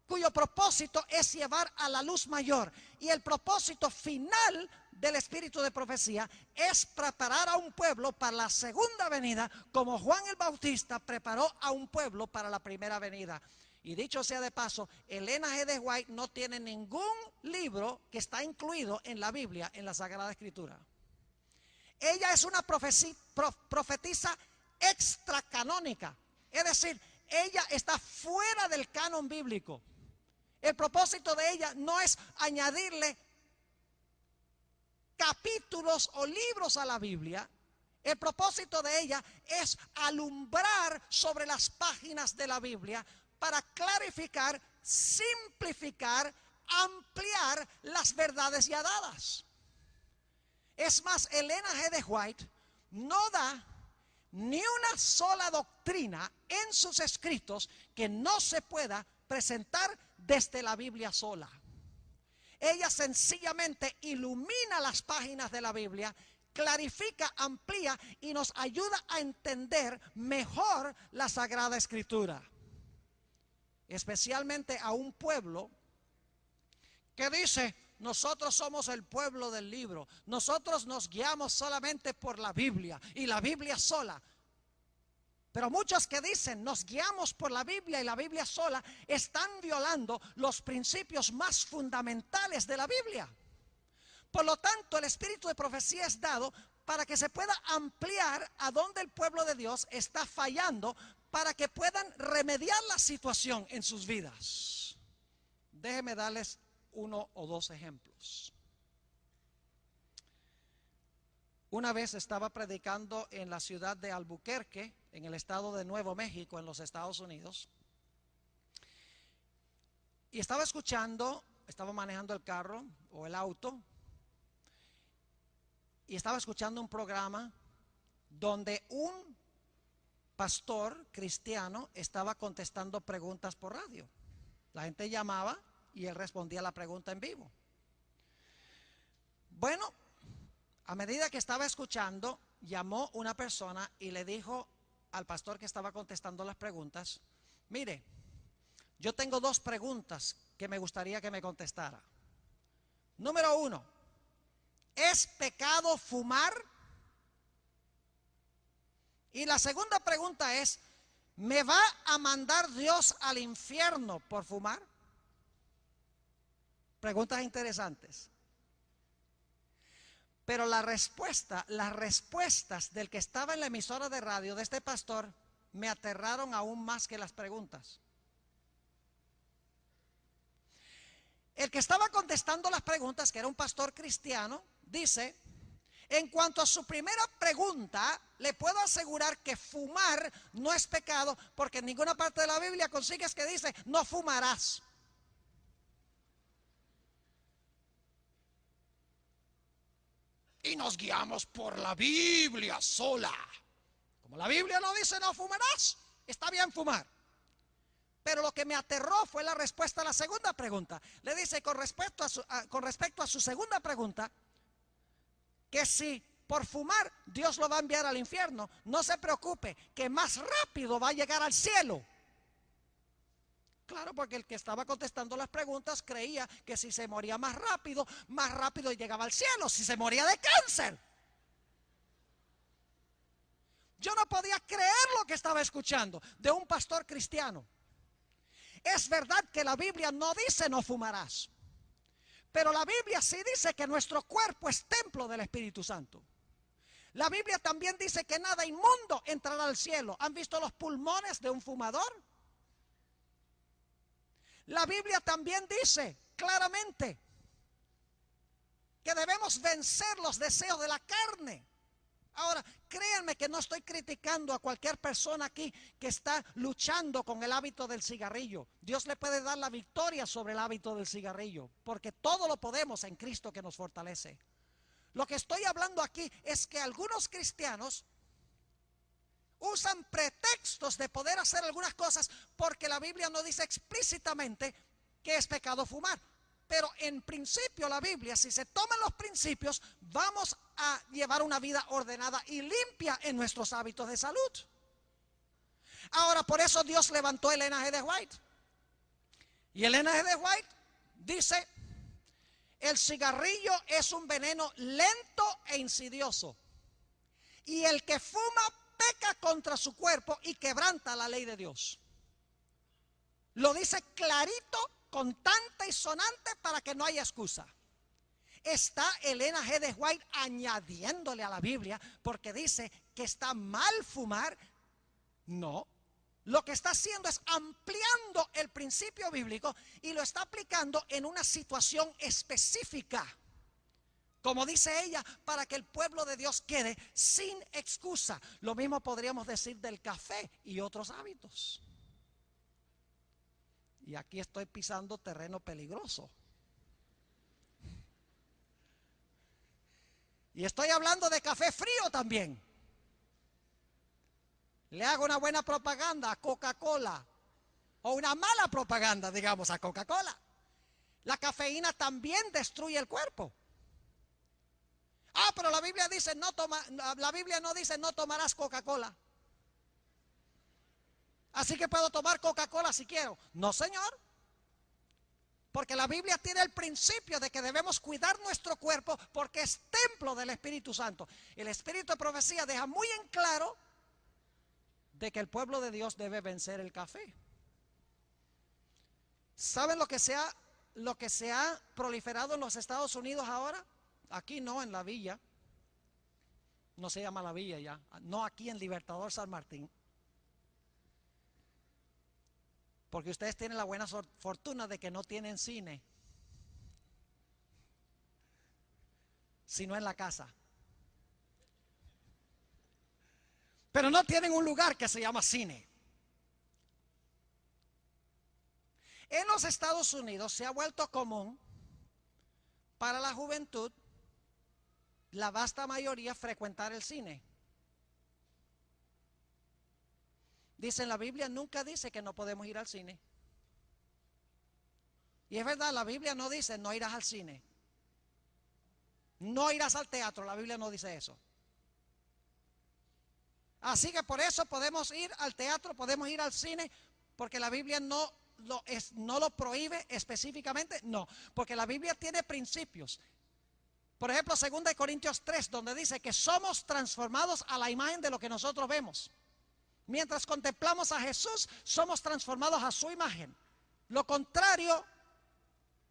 cuyo propósito es llevar a la luz mayor. Y el propósito final del espíritu de profecía es preparar a un pueblo para la segunda venida, como Juan el Bautista preparó a un pueblo para la primera venida. Y dicho sea de paso, Elena G. de White no tiene ningún libro que está incluido en la Biblia, en la Sagrada Escritura. Ella es una profetisa extracanónica, es decir, ella está fuera del canon bíblico. El propósito de ella no es añadirle capítulos o libros a la Biblia. El propósito de ella es alumbrar sobre las páginas de la Biblia para clarificar, simplificar, ampliar las verdades ya dadas. Es más, Elena G. de White no da ni una sola doctrina en sus escritos que no se pueda presentar desde la Biblia sola. Ella sencillamente ilumina las páginas de la Biblia, clarifica, amplía y nos ayuda a entender mejor la Sagrada Escritura. Especialmente a un pueblo que dice, nosotros somos el pueblo del libro, nosotros nos guiamos solamente por la Biblia y la Biblia sola. Pero muchos que dicen nos guiamos por la Biblia y la Biblia sola están violando los principios más fundamentales de la Biblia. Por lo tanto, el espíritu de profecía es dado para que se pueda ampliar a donde el pueblo de Dios está fallando, para que puedan remediar la situación en sus vidas. Déjenme darles 1 o 2 ejemplos. Una vez estaba predicando en la ciudad de Albuquerque, en el estado de Nuevo México, en los Estados Unidos. Y estaba manejando el carro o el auto, y estaba escuchando un programa donde un pastor cristiano estaba contestando preguntas por radio. La gente llamaba y él respondía la pregunta en vivo. Bueno, a medida que estaba escuchando, llamó una persona y le dijo al pastor que estaba contestando las preguntas, mire, yo tengo 2 preguntas que me gustaría que me contestara. Número 1, ¿es pecado fumar? Y la segunda pregunta es, ¿me va a mandar Dios al infierno por fumar? Preguntas interesantes. Pero las respuestas del que estaba en la emisora de radio de este pastor me aterraron aún más que las preguntas. El que estaba contestando las preguntas, que era un pastor cristiano, dice: en cuanto a su primera pregunta, le puedo asegurar que fumar no es pecado, porque en ninguna parte de la Biblia consigues que dice no fumarás. Y nos guiamos por la Biblia sola. Como la Biblia no dice no fumarás, está bien fumar. Pero lo que me aterró fue la respuesta a la segunda pregunta. Le dice con respecto a su segunda pregunta, que si por fumar Dios lo va a enviar al infierno, no se preocupe, que más rápido va a llegar al cielo. Claro, porque el que estaba contestando las preguntas creía que si se moría más rápido llegaba al cielo. Si se moría de cáncer. Yo no podía creer lo que estaba escuchando de un pastor cristiano. Es verdad que la Biblia no dice no fumarás, pero la Biblia sí dice que nuestro cuerpo es templo del Espíritu Santo. La Biblia también dice que nada inmundo entrará al cielo. ¿Han visto los pulmones de un fumador? La Biblia también dice claramente que debemos vencer los deseos de la carne. Ahora, créanme que no estoy criticando a cualquier persona aquí que está luchando con el hábito del cigarrillo. Dios le puede dar la victoria sobre el hábito del cigarrillo, porque todo lo podemos en Cristo que nos fortalece. Lo que estoy hablando aquí es que algunos cristianos usan pretextos de poder hacer algunas cosas porque la Biblia no dice explícitamente que es pecado fumar. Pero en principio la Biblia, si se toman los principios, vamos a llevar una vida ordenada y limpia en nuestros hábitos de salud. Ahora, por eso Dios levantó el Ellen G. de White. Y el Ellen G. de White dice: el cigarrillo es un veneno lento e insidioso, y el que fuma peca contra su cuerpo y quebranta la ley de Dios. Lo dice clarito, contante y sonante, para que no haya excusa. Está Ellen G. de White añadiéndole a la Biblia porque dice que está mal fumar. No, lo que está haciendo es ampliando el principio bíblico y lo está aplicando en una situación específica, como dice ella, para que el pueblo de Dios quede sin excusa. Lo mismo podríamos decir del café y otros hábitos. Y aquí estoy pisando terreno peligroso. Y estoy hablando de café frío también. Le hago una buena propaganda a Coca-Cola, o una mala propaganda, digamos, a Coca-Cola. La cafeína también destruye el cuerpo. Ah, pero la Biblia dice la Biblia no dice no tomarás Coca-Cola. Así que puedo tomar Coca-Cola si quiero. No, señor. Porque la Biblia tiene el principio de que debemos cuidar nuestro cuerpo porque es templo del Espíritu Santo. El Espíritu de profecía deja muy en claro de que el pueblo de Dios debe vencer el café. ¿Saben lo que se ha proliferado en los Estados Unidos ahora? Aquí no, en la villa. No se llama la villa ya. No aquí en Libertador San Martín. Porque ustedes tienen la buena fortuna de que no tienen cine, sino en la casa. Pero no tienen un lugar que se llama cine. En los Estados Unidos se ha vuelto común para la juventud, la vasta mayoría, frecuentar el cine. Dice en la Biblia, nunca dice que no podemos ir al cine. Y es verdad, la Biblia no dice no irás al cine, no irás al teatro. La Biblia no dice eso. Así que por eso podemos ir al teatro, podemos ir al cine, porque la Biblia no lo prohíbe específicamente. No, porque la Biblia tiene principios. Por ejemplo, 2 Corintios 3, donde dice que somos transformados a la imagen de lo que nosotros vemos. Mientras contemplamos a Jesús, somos transformados a su imagen. Lo contrario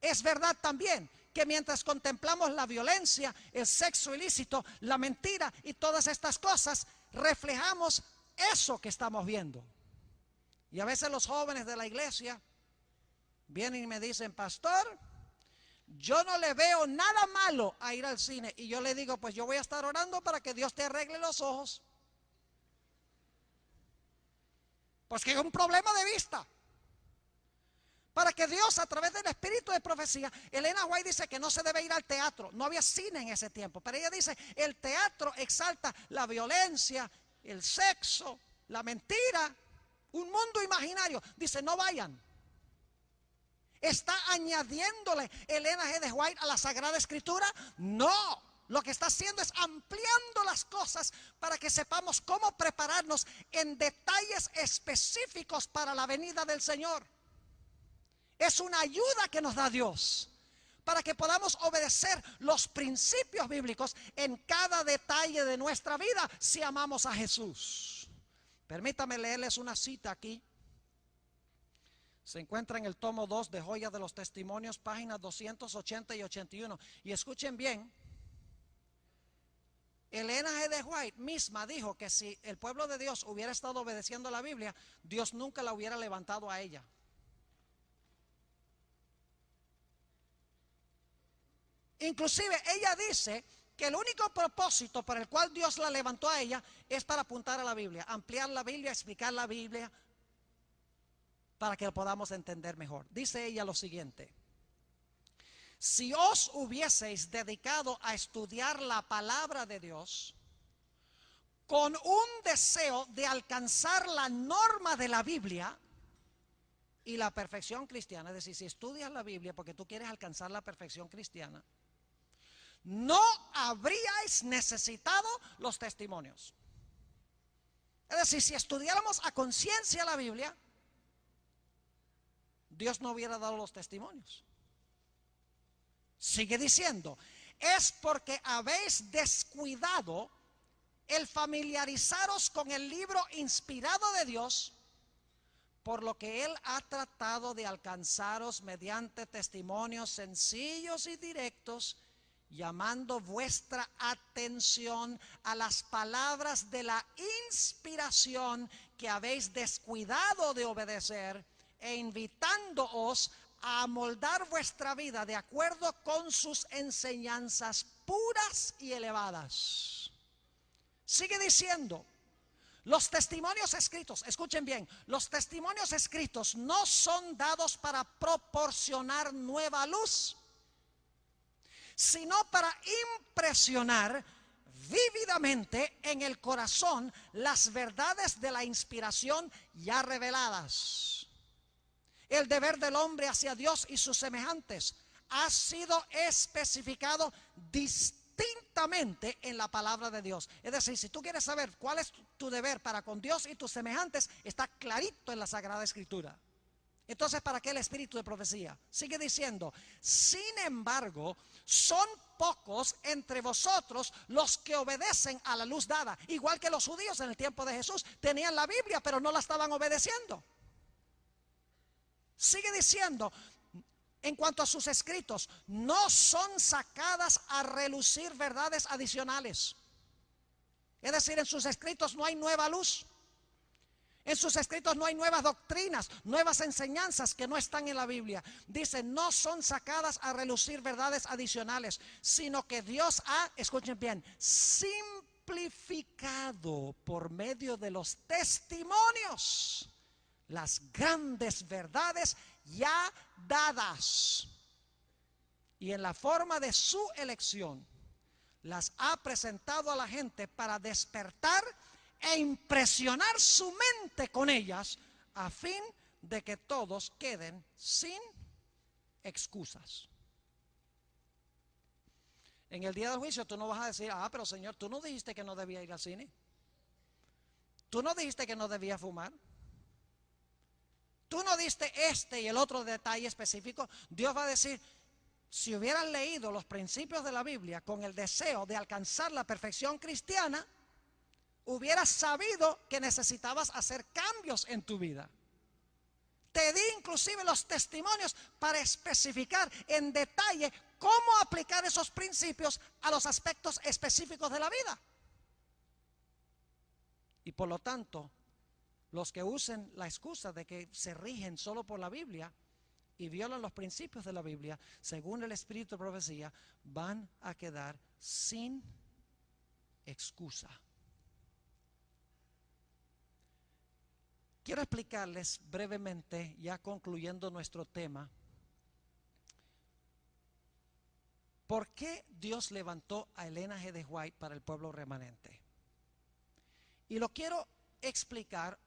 es verdad también, que mientras contemplamos la violencia, el sexo ilícito, la mentira y todas estas cosas, reflejamos eso que estamos viendo. Y a veces los jóvenes de la iglesia vienen y me dicen: pastor, Yo no le veo nada malo a ir al cine. Y yo le digo, pues yo voy a estar orando para que Dios te arregle los ojos. Pues que es un problema de vista. Para que Dios, a través del espíritu de profecía, Elena White dice que no se debe ir al teatro. No había cine en ese tiempo, pero ella dice, el teatro exalta la violencia, el sexo, la mentira, un mundo imaginario. Dice, no vayan. ¿Está añadiéndole Elena G. White a la Sagrada Escritura? No. Lo que está haciendo es ampliando las cosas para que sepamos cómo prepararnos en detalles específicos para la venida del Señor. Es una ayuda que nos da Dios para que podamos obedecer los principios bíblicos en cada detalle de nuestra vida si amamos a Jesús. Permítame leerles una cita aquí. Se encuentra en el tomo 2 de Joyas de los Testimonios, páginas 280 y 81. Y escuchen bien, Elena G. White misma dijo que si el pueblo de Dios hubiera estado obedeciendo la Biblia, Dios nunca la hubiera levantado a ella. Inclusive ella dice que el único propósito por el cual Dios la levantó a ella es para apuntar a la Biblia, ampliar la Biblia, explicar la Biblia, para que lo podamos entender mejor. Dice ella lo siguiente: si os hubieseis dedicado a estudiar la palabra de Dios con un deseo de alcanzar la norma de la Biblia y la perfección cristiana, es decir, si estudias la Biblia porque tú quieres alcanzar la perfección cristiana, no habríais necesitado los testimonios. Es decir, si estudiáramos a conciencia la Biblia, Dios no hubiera dado los testimonios. Sigue diciendo, es porque habéis descuidado el familiarizaros con el libro inspirado de Dios, por lo que Él ha tratado de alcanzaros mediante testimonios sencillos y directos, llamando vuestra atención a las palabras de la inspiración que habéis descuidado de obedecer, e invitándoos a amoldar vuestra vida de acuerdo con sus enseñanzas puras y elevadas. Sigue diciendo, los testimonios escritos, escuchen bien, los testimonios escritos no son dados para proporcionar nueva luz, sino para impresionar vívidamente en el corazón las verdades de la inspiración ya reveladas. El deber del hombre hacia Dios y sus semejantes ha sido especificado distintamente en la palabra de Dios. Es decir, si tú quieres saber cuál es tu deber para con Dios y tus semejantes, está clarito en la Sagrada Escritura. Entonces, ¿para qué el espíritu de profecía? Sigue diciendo, sin embargo, son pocos entre vosotros los que obedecen a la luz dada. Igual que los judíos en el tiempo de Jesús tenían la Biblia, pero no la estaban obedeciendo. Sigue diciendo, en cuanto a sus escritos, no son sacadas a relucir verdades adicionales. Es decir, en sus escritos no hay nueva luz. En sus escritos no hay nuevas doctrinas, nuevas enseñanzas que no están en la Biblia. Dice, no son sacadas a relucir verdades adicionales, sino que Dios ha, escuchen bien, simplificado por medio de los testimonios las grandes verdades ya dadas, y en la forma de su elección las ha presentado a la gente para despertar e impresionar su mente con ellas, a fin de que todos queden sin excusas. En el día del juicio tú no vas a decir, pero Señor, tú no dijiste que no debía ir al cine, tú no dijiste que no debía fumar, tú no diste este y el otro detalle específico. Dios va a decir, si hubieran leído los principios de la Biblia con el deseo de alcanzar la perfección cristiana, hubieras sabido que necesitabas hacer cambios en tu vida. Te di inclusive los testimonios para especificar en detalle cómo aplicar esos principios a los aspectos específicos de la vida. Y por lo tanto, los que usen la excusa de que se rigen solo por la Biblia, y violan los principios de la Biblia, según el espíritu de profecía, van a quedar sin excusa. Quiero explicarles brevemente, ya concluyendo nuestro tema, por qué Dios levantó a Elena G. de White para el pueblo remanente. Y lo quiero explicar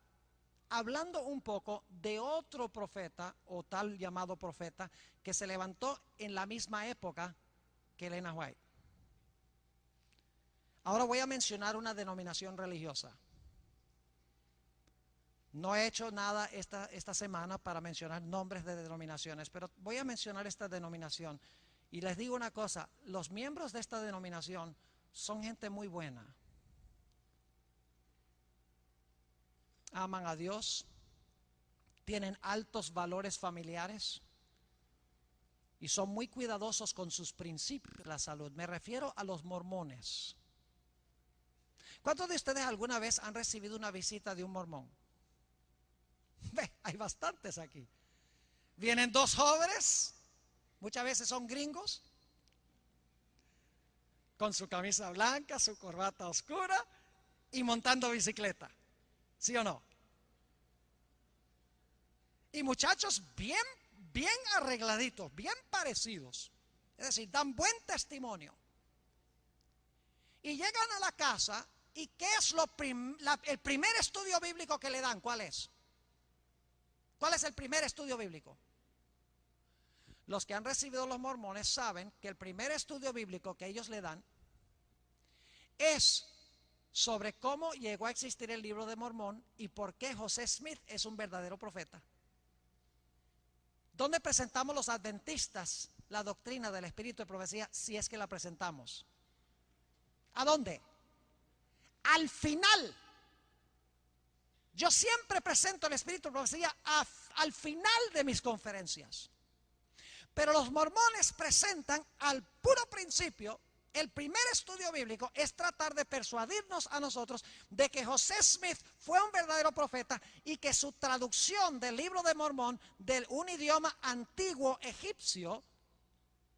hablando un poco de otro profeta, o tal llamado profeta, que se levantó en la misma época que Elena White. Ahora voy a mencionar una denominación religiosa. No he hecho nada esta semana para mencionar nombres de denominaciones, pero voy a mencionar esta denominación. Y les digo una cosa, los miembros de esta denominación son gente muy buena. Aman a Dios, tienen altos valores familiares y son muy cuidadosos con sus principios de la salud. Me refiero a los mormones. ¿Cuántos de ustedes alguna vez han recibido una visita de un mormón? Hay bastantes aquí. Vienen dos jóvenes, muchas veces son gringos, con su camisa blanca, su corbata oscura y montando bicicleta. ¿Sí o no? Y muchachos bien arregladitos, bien parecidos. Es decir, dan buen testimonio. Y llegan a la casa, ¿y qué es el primer estudio bíblico que le dan? ¿Cuál es? ¿Cuál es el primer estudio bíblico? Los que han recibido los mormones saben que el primer estudio bíblico que ellos le dan es sobre cómo llegó a existir el libro de Mormón y por qué José Smith es un verdadero profeta. ¿Dónde presentamos los adventistas la doctrina del espíritu de profecía, si es que la presentamos? ¿A dónde? Al final. Yo siempre presento el espíritu de profecía al final de mis conferencias. Pero los mormones presentan al puro principio. El primer estudio bíblico es tratar de persuadirnos a nosotros de que José Smith fue un verdadero profeta y que su traducción del libro de Mormón de un idioma antiguo egipcio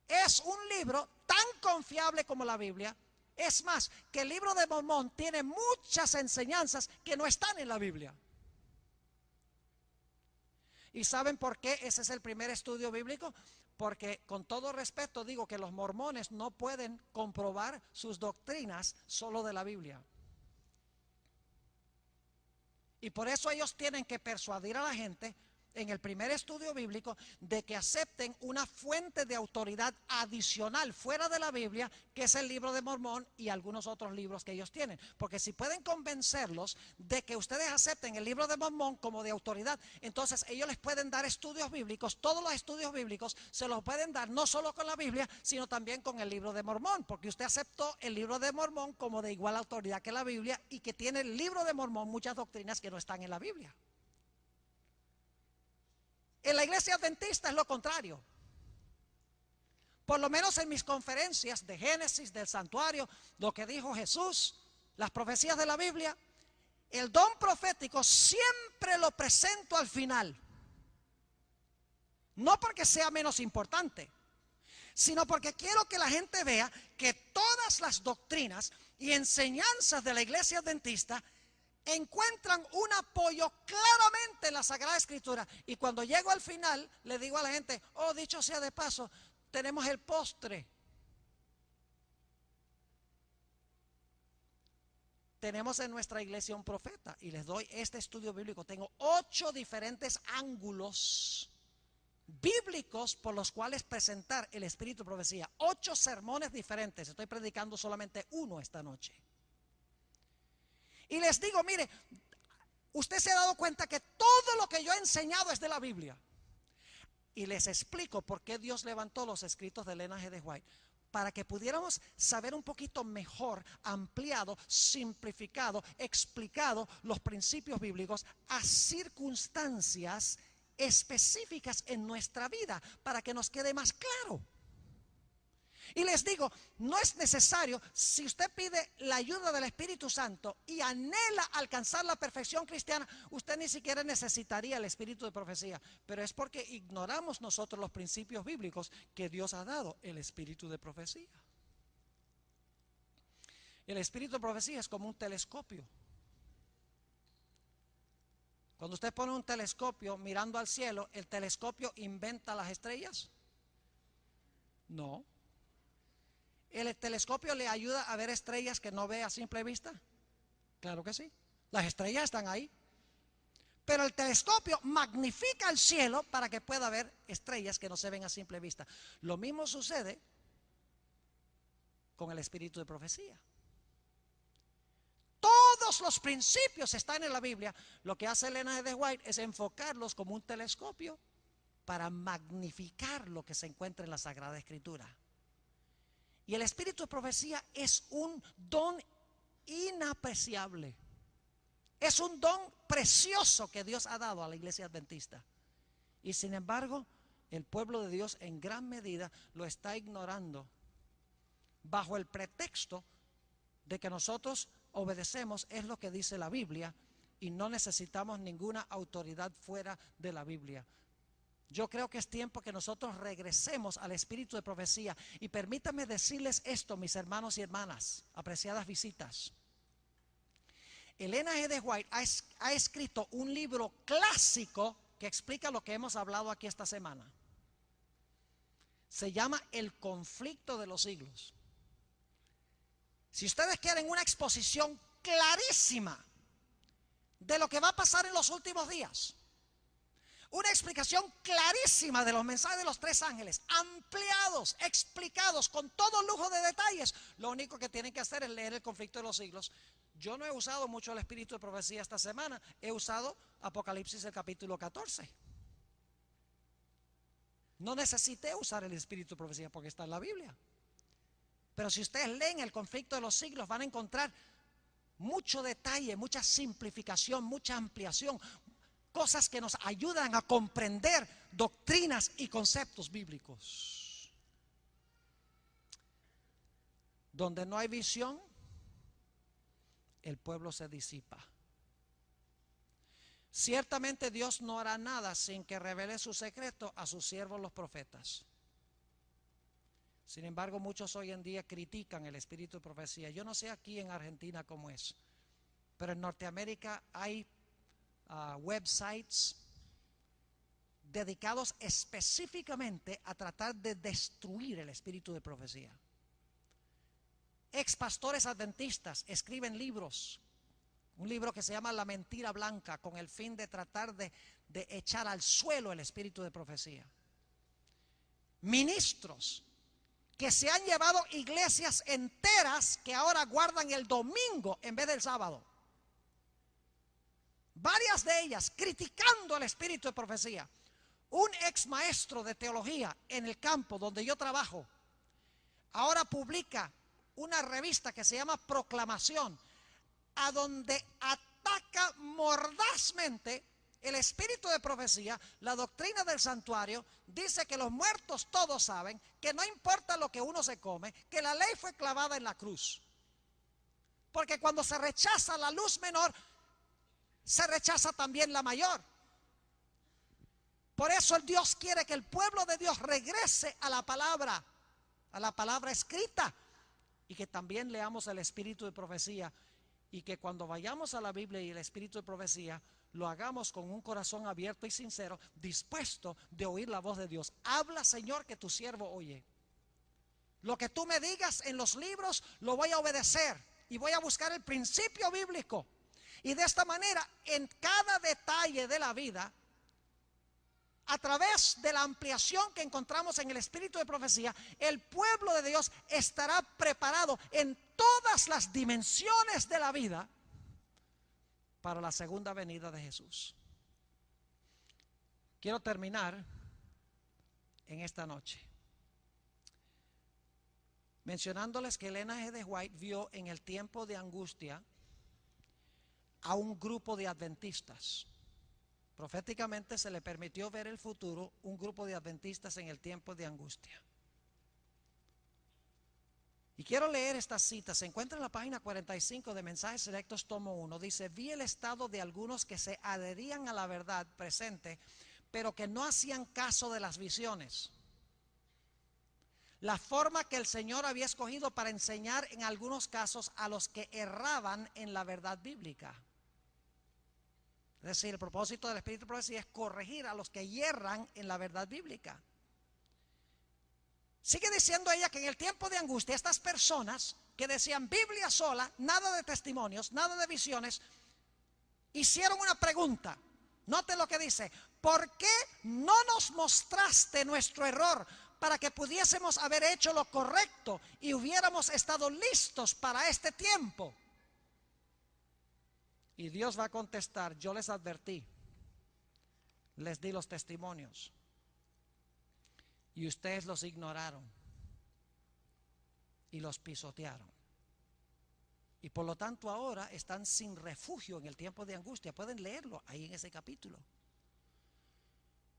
es un libro tan confiable como la Biblia. Es más, que el libro de Mormón tiene muchas enseñanzas que no están en la Biblia. ¿Y saben por qué ese es el primer estudio bíblico? Porque con todo respeto digo que los mormones no pueden comprobar sus doctrinas solo de la Biblia. Y por eso ellos tienen que persuadir a la gente en el primer estudio bíblico de que acepten una fuente de autoridad adicional fuera de la Biblia, que es el libro de Mormón y algunos otros libros que ellos tienen. Porque si pueden convencerlos de que ustedes acepten el libro de Mormón como de autoridad, entonces ellos les pueden dar estudios bíblicos. Todos los estudios bíblicos se los pueden dar no solo con la Biblia, sino también con el libro de Mormón, porque usted aceptó el libro de Mormón como de igual autoridad que la Biblia y que tiene el libro de Mormón muchas doctrinas que no están en la Biblia. En la iglesia adventista es lo contrario. Por lo menos en mis conferencias de Génesis, del santuario, lo que dijo Jesús, las profecías de la Biblia, el don profético siempre lo presento al final. No porque sea menos importante, sino porque quiero que la gente vea que todas las doctrinas y enseñanzas de la iglesia adventista encuentran un apoyo claramente en la Sagrada Escritura. Y cuando llego al final, le digo a la gente, oh, dicho sea de paso, tenemos el postre. Tenemos en nuestra iglesia un profeta y les doy este estudio bíblico. Tengo 8 diferentes ángulos bíblicos por los cuales presentar el espíritu de profecía. 8 sermones diferentes. Estoy predicando solamente uno esta noche. Y les digo, mire, usted se ha dado cuenta que todo lo que yo he enseñado es de la Biblia. Y les explico por qué Dios levantó los escritos de Elena G. de White, para que pudiéramos saber un poquito mejor, ampliado, simplificado, explicado los principios bíblicos a circunstancias específicas en nuestra vida, para que nos quede más claro. Y les digo, no es necesario, si usted pide la ayuda del Espíritu Santo y anhela alcanzar la perfección cristiana, usted ni siquiera necesitaría el espíritu de profecía. Pero es porque ignoramos nosotros los principios bíblicos que Dios ha dado, el espíritu de profecía. El espíritu de profecía es como un telescopio. Cuando usted pone un telescopio mirando al cielo, ¿el telescopio inventa las estrellas? No. ¿El telescopio le ayuda a ver estrellas que no ve a simple vista? Claro que sí. Las estrellas están ahí. Pero el telescopio magnifica el cielo para que pueda ver estrellas que no se ven a simple vista. Lo mismo sucede con el espíritu de profecía. Todos los principios están en la Biblia. Lo que hace Elena G. White es enfocarlos como un telescopio para magnificar lo que se encuentra en la Sagrada Escritura. Y el espíritu de profecía es un don inapreciable. Es un don precioso que Dios ha dado a la iglesia adventista. Y sin embargo, el pueblo de Dios en gran medida lo está ignorando bajo el pretexto de que nosotros obedecemos es lo que dice la Biblia y no necesitamos ninguna autoridad fuera de la Biblia. Yo creo que es tiempo que nosotros regresemos al espíritu de profecía. Y permítanme decirles esto, mis hermanos y hermanas, apreciadas visitas. Elena G. White ha escrito un libro clásico que explica lo que hemos hablado aquí esta semana. Se llama El conflicto de los siglos. Si ustedes quieren una exposición clarísima de lo que va a pasar en los últimos días, una explicación clarísima de los mensajes de los tres ángeles, ampliados, explicados con todo lujo de detalles, lo único que tienen que hacer es leer El conflicto de los siglos. Yo no he usado mucho el espíritu de profecía esta semana, he usado Apocalipsis el capítulo 14. No necesité usar el espíritu de profecía porque está en la Biblia. Pero si ustedes leen El conflicto de los siglos van a encontrar mucho detalle, mucha simplificación, mucha ampliación, cosas que nos ayudan a comprender doctrinas y conceptos bíblicos. Donde no hay visión, el pueblo se disipa. Ciertamente Dios no hará nada sin que revele su secreto a sus siervos los profetas. Sin embargo, muchos hoy en día critican el espíritu de profecía. Yo no sé aquí en Argentina cómo es, pero en Norteamérica hay websites dedicados específicamente a tratar de destruir el espíritu de profecía. Ex pastores adventistas escriben libros, un libro que se llama La Mentira Blanca, con el fin de tratar de echar al suelo el espíritu de profecía. Ministros que se han llevado iglesias enteras que ahora guardan el domingo en vez del sábado. Varias de ellas criticando el espíritu de profecía. Un ex maestro de teología en el campo donde yo trabajo ahora publica una revista que se llama Proclamación, a donde ataca mordazmente el espíritu de profecía, la doctrina del santuario. Dice que los muertos todos saben, que no importa lo que uno se come, que la ley fue clavada en la cruz. Porque cuando se rechaza la luz menor, se rechaza también la mayor. Por eso el Dios quiere que el pueblo de Dios regrese a la palabra escrita, y que también leamos el espíritu de profecía, y que cuando vayamos a la Biblia y el espíritu de profecía lo hagamos con un corazón abierto y sincero, dispuesto de oír la voz de Dios. Habla, Señor, que tu siervo oye. Lo que tú me digas en los libros lo voy a obedecer y voy a buscar el principio bíblico. Y de esta manera, en cada detalle de la vida, a través de la ampliación que encontramos en el espíritu de profecía, el pueblo de Dios estará preparado en todas las dimensiones de la vida para la segunda venida de Jesús. Quiero terminar en esta noche mencionándoles que Elena G. White vio en el tiempo de angustia a un grupo de adventistas. Proféticamente se le permitió ver el futuro, un grupo de adventistas en el tiempo de angustia. Y quiero leer esta cita, se encuentra en la página 45 de Mensajes Selectos, tomo 1. Dice: vi el estado de algunos que se adherían a la verdad presente, pero que no hacían caso de las visiones. La forma que el Señor había escogido para enseñar en algunos casos a los que erraban en la verdad bíblica. Es decir, el propósito del Espíritu de Profecía es corregir a los que yerran en la verdad bíblica. Sigue diciendo ella que en el tiempo de angustia estas personas que decían Biblia sola, nada de testimonios, nada de visiones, hicieron una pregunta. Note lo que dice: ¿por qué no nos mostraste nuestro error para que pudiésemos haber hecho lo correcto y hubiéramos estado listos para este tiempo? Y Dios va a contestar: yo les advertí, les di los testimonios y ustedes los ignoraron y los pisotearon. Y por lo tanto ahora están sin refugio en el tiempo de angustia. Pueden leerlo ahí en ese capítulo.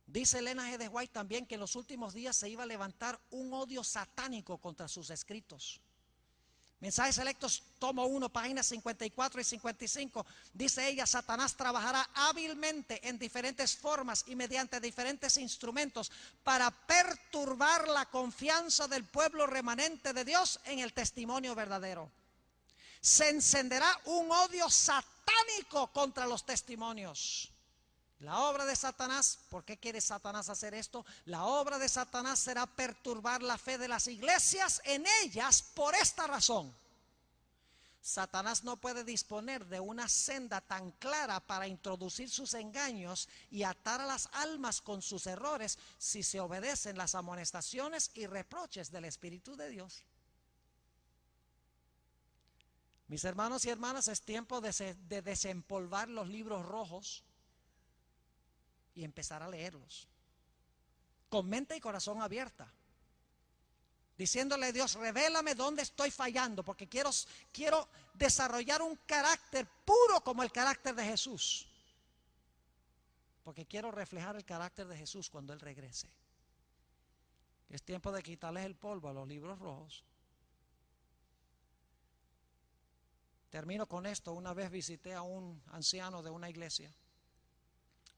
Dice Elena G. de White también que en los últimos días se iba a levantar un odio satánico contra sus escritos. Mensajes Selectos, tomo 1, páginas 54 y 55. Dice ella: Satanás trabajará hábilmente en diferentes formas y mediante diferentes instrumentos para perturbar la confianza del pueblo remanente de Dios en el testimonio verdadero. Se encenderá un odio satánico contra los testimonios. La obra de Satanás, ¿por qué quiere Satanás hacer esto? La obra de Satanás será perturbar la fe de las iglesias en ellas por esta razón. Satanás no puede disponer de una senda tan clara para introducir sus engaños y atar a las almas con sus errores si se obedecen las amonestaciones y reproches del Espíritu de Dios. Mis hermanos y hermanas, es tiempo de desempolvar los libros rojos y empezar a leerlos con mente y corazón abierta, diciéndole a Dios: revélame dónde estoy fallando, porque quiero desarrollar un carácter puro como el carácter de Jesús, porque quiero reflejar el carácter de Jesús cuando Él regrese. Es tiempo de quitarles el polvo a los libros rojos. Termino con esto. Una vez visité a un anciano de una iglesia.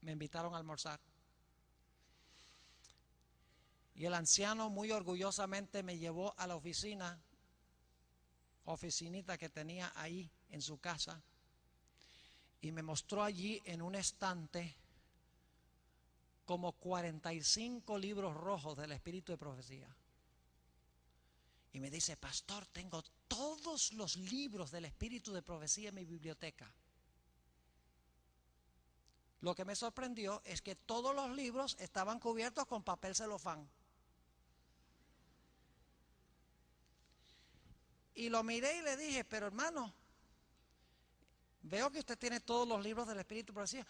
Me invitaron a almorzar. Y el anciano muy orgullosamente me llevó a la oficinita que tenía ahí en su casa, y me mostró allí en un estante como 45 libros rojos del Espíritu de Profecía. Y me dice: pastor, tengo todos los libros del Espíritu de Profecía en mi biblioteca. Lo que me sorprendió es que todos los libros estaban cubiertos con papel celofán. Y lo miré y le dije: pero hermano, veo que usted tiene todos los libros del Espíritu de Profecía,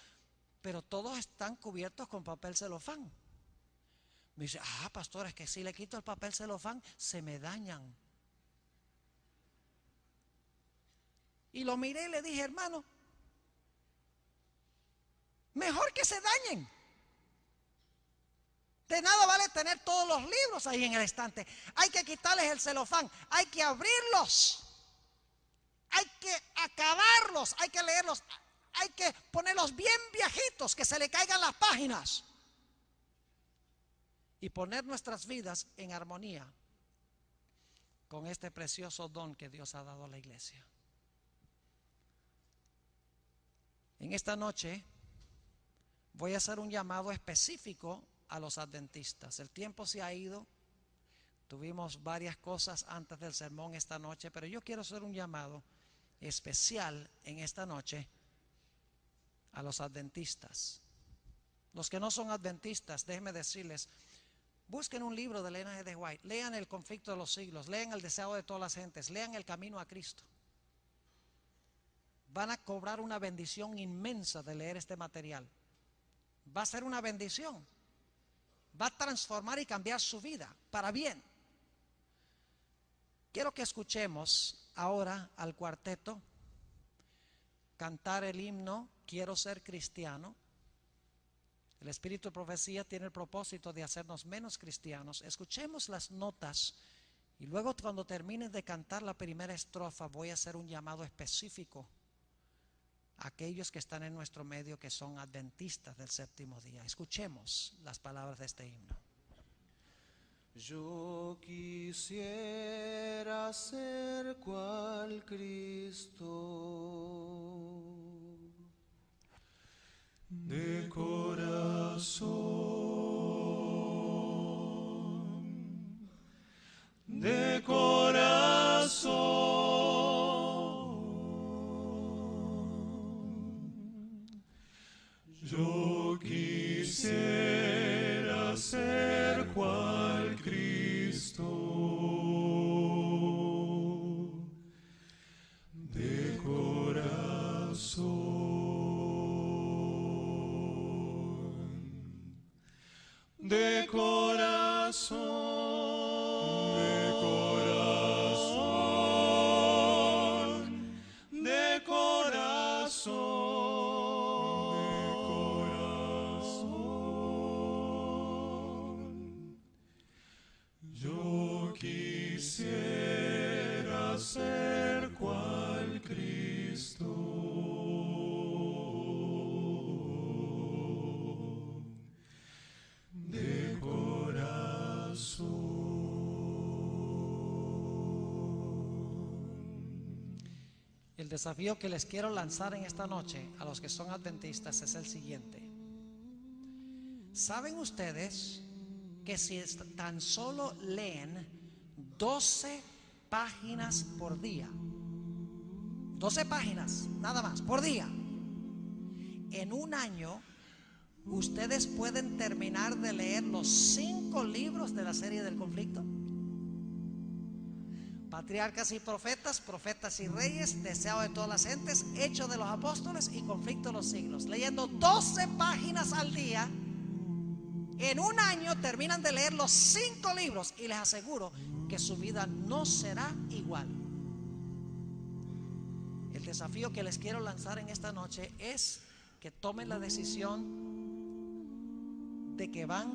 pero todos están cubiertos con papel celofán. Me dice: pastor, es que si le quito el papel celofán se me dañan. Y lo miré y le dije: hermano, mejor que se dañen. De nada vale tener todos los libros ahí en el estante. Hay que quitarles el celofán, hay que abrirlos, hay que acabarlos, hay que leerlos, hay que ponerlos bien viejitos, que se le caigan las páginas, y poner nuestras vidas en armonía con este precioso don que Dios ha dado a la iglesia. En esta noche voy a hacer un llamado específico a los adventistas. El tiempo se ha ido. Tuvimos varias cosas antes del sermón esta noche, pero yo quiero hacer un llamado especial en esta noche a los adventistas. Los que no son adventistas, déjenme decirles: busquen un libro de Elena G. de White, lean El conflicto de los siglos, lean El deseo de todas las gentes, lean El camino a Cristo. Van a cobrar una bendición inmensa de leer este material. Va a ser una bendición. Va a transformar y cambiar su vida para bien. Quiero que escuchemos ahora al cuarteto cantar el himno Quiero ser cristiano. El Espíritu de Profecía tiene el propósito de hacernos menos cristianos. Escuchemos las notas Y luego cuando termines de cantar la primera estrofa voy a hacer un llamado específico a aquellos que están en nuestro medio que son adventistas del séptimo día. Escuchemos las palabras de este himno. Yo quisiera ser cual Cristo, de corazón, de corazón. Yo quisiera ser cual Cristo, de corazón, de corazón, de corazón, de corazón. Quisiera ser cual Cristo, de corazón. El desafío que les quiero lanzar en esta noche a los que son adventistas es el siguiente. ¿Saben ustedes que si tan solo leen 12 páginas por día, 12 páginas nada más por día, en un año ustedes pueden terminar de leer los 5 libros de la serie del conflicto? Patriarcas y profetas, profetas y reyes, deseo de todas las gentes, hechos de los apóstoles y conflicto de los siglos. Leyendo 12 páginas al día, en un año terminan de leer los 5 libros y les aseguro que su vida no será igual. El desafío que les quiero lanzar en esta noche es que tomen la decisión de que van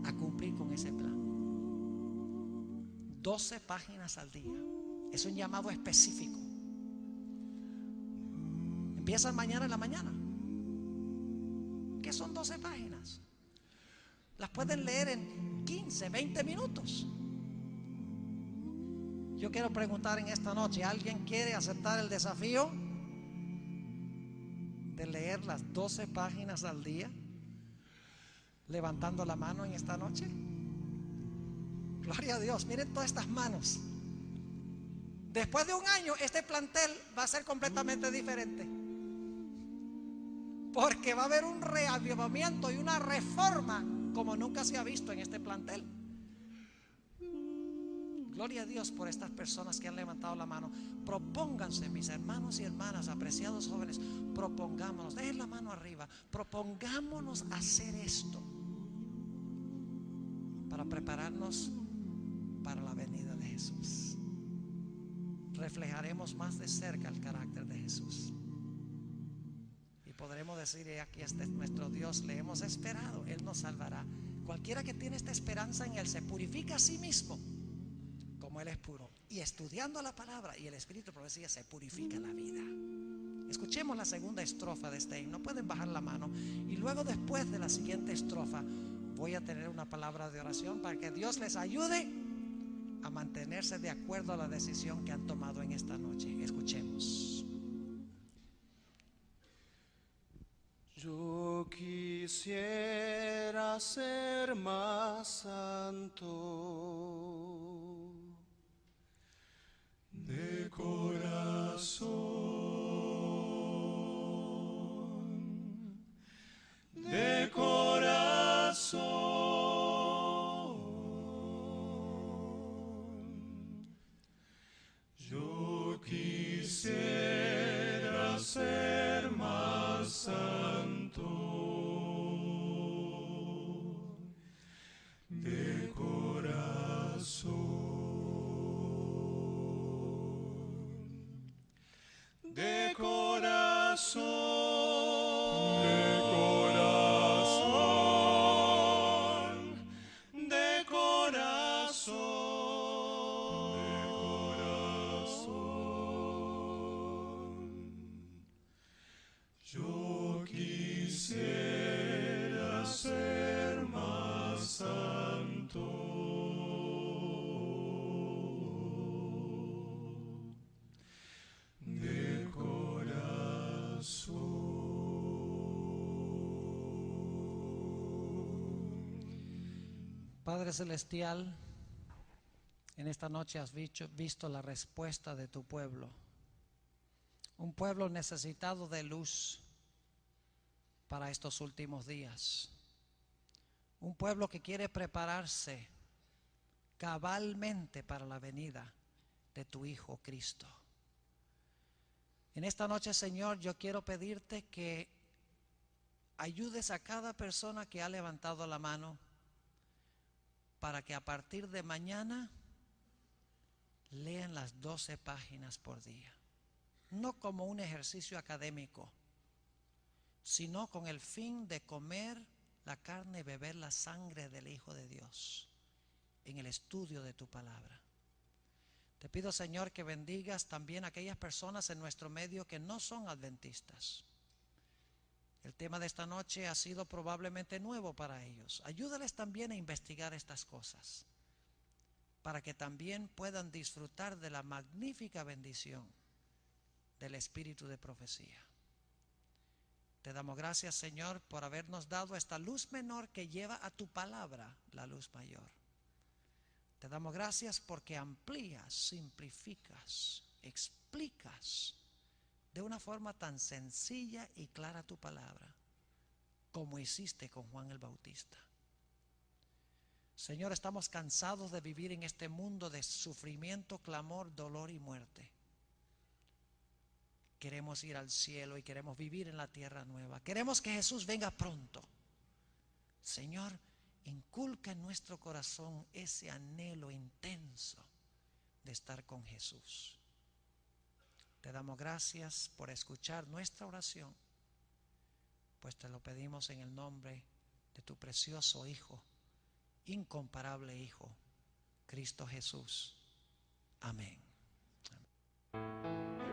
a cumplir con ese plan. 12 páginas al día. Es un llamado específico. Empiezan mañana en la mañana. ¿Qué son 12 páginas? Las pueden leer en 15, 20 minutos. Yo quiero preguntar en esta noche, ¿alguien quiere aceptar el desafío de leer las 12 páginas al día? Levantando la mano en esta noche. Gloria a Dios, miren todas estas manos. Después de un año este plantel va a ser completamente diferente, porque va a haber un reavivamiento y una reforma como nunca se ha visto en este plantel. Gloria a Dios por estas personas que han levantado la mano. Propónganse, mis hermanos y hermanas, apreciados jóvenes, propongámonos, dejen la mano arriba, propongámonos hacer esto para prepararnos para la venida de Jesús. Reflejaremos más de cerca el carácter de Jesús y podremos decir: aquí está nuestro Dios, le hemos esperado, Él nos salvará. Cualquiera que tiene esta esperanza en Él se purifica a sí mismo como Él es puro, y estudiando la palabra y el Espíritu de profecía se purifica la vida. Escuchemos la segunda estrofa de este himno. Pueden bajar la mano y luego, después de la siguiente estrofa, voy a tener una palabra de oración para que Dios les ayude a mantenerse de acuerdo a la decisión que han tomado en esta noche. Escuchemos. Yo quisiera ser más santo, de corazón, de corazón. Yo quisiera ser más santo, de corazón, de corazón, de corazón, de corazón. quisiera ser más santo. De corazón. Padre Celestial, en esta noche has visto la respuesta de tu pueblo. Un pueblo necesitado de luz para estos últimos días. Un pueblo que quiere prepararse cabalmente para la venida de tu Hijo Cristo. En esta noche, Señor, yo quiero pedirte que ayudes a cada persona que ha levantado la mano para que a partir de mañana lean las 12 páginas por día. No como un ejercicio académico, sino con el fin de comer la carne y beber la sangre del Hijo de Dios en el estudio de tu palabra. Te pido, Señor, que bendigas también a aquellas personas en nuestro medio que no son adventistas. El tema de esta noche ha sido probablemente nuevo para ellos. Ayúdales también a investigar estas cosas, para que también puedan disfrutar de la magnífica bendición del espíritu de profecía. Te damos gracias, Señor, por habernos dado esta luz menor que lleva a tu palabra la luz mayor. Te damos gracias porque amplías, simplificas, explicas de una forma tan sencilla y clara tu palabra, como hiciste con Juan el Bautista. Señor, estamos cansados de vivir en este mundo de sufrimiento, clamor, dolor y muerte. Queremos ir al cielo y queremos vivir en la tierra nueva. Queremos que Jesús venga pronto. Señor, inculca en nuestro corazón ese anhelo intenso de estar con Jesús. Te damos gracias por escuchar nuestra oración, pues te lo pedimos en el nombre de tu precioso Hijo, incomparable Hijo, Cristo Jesús. Amén. Amén.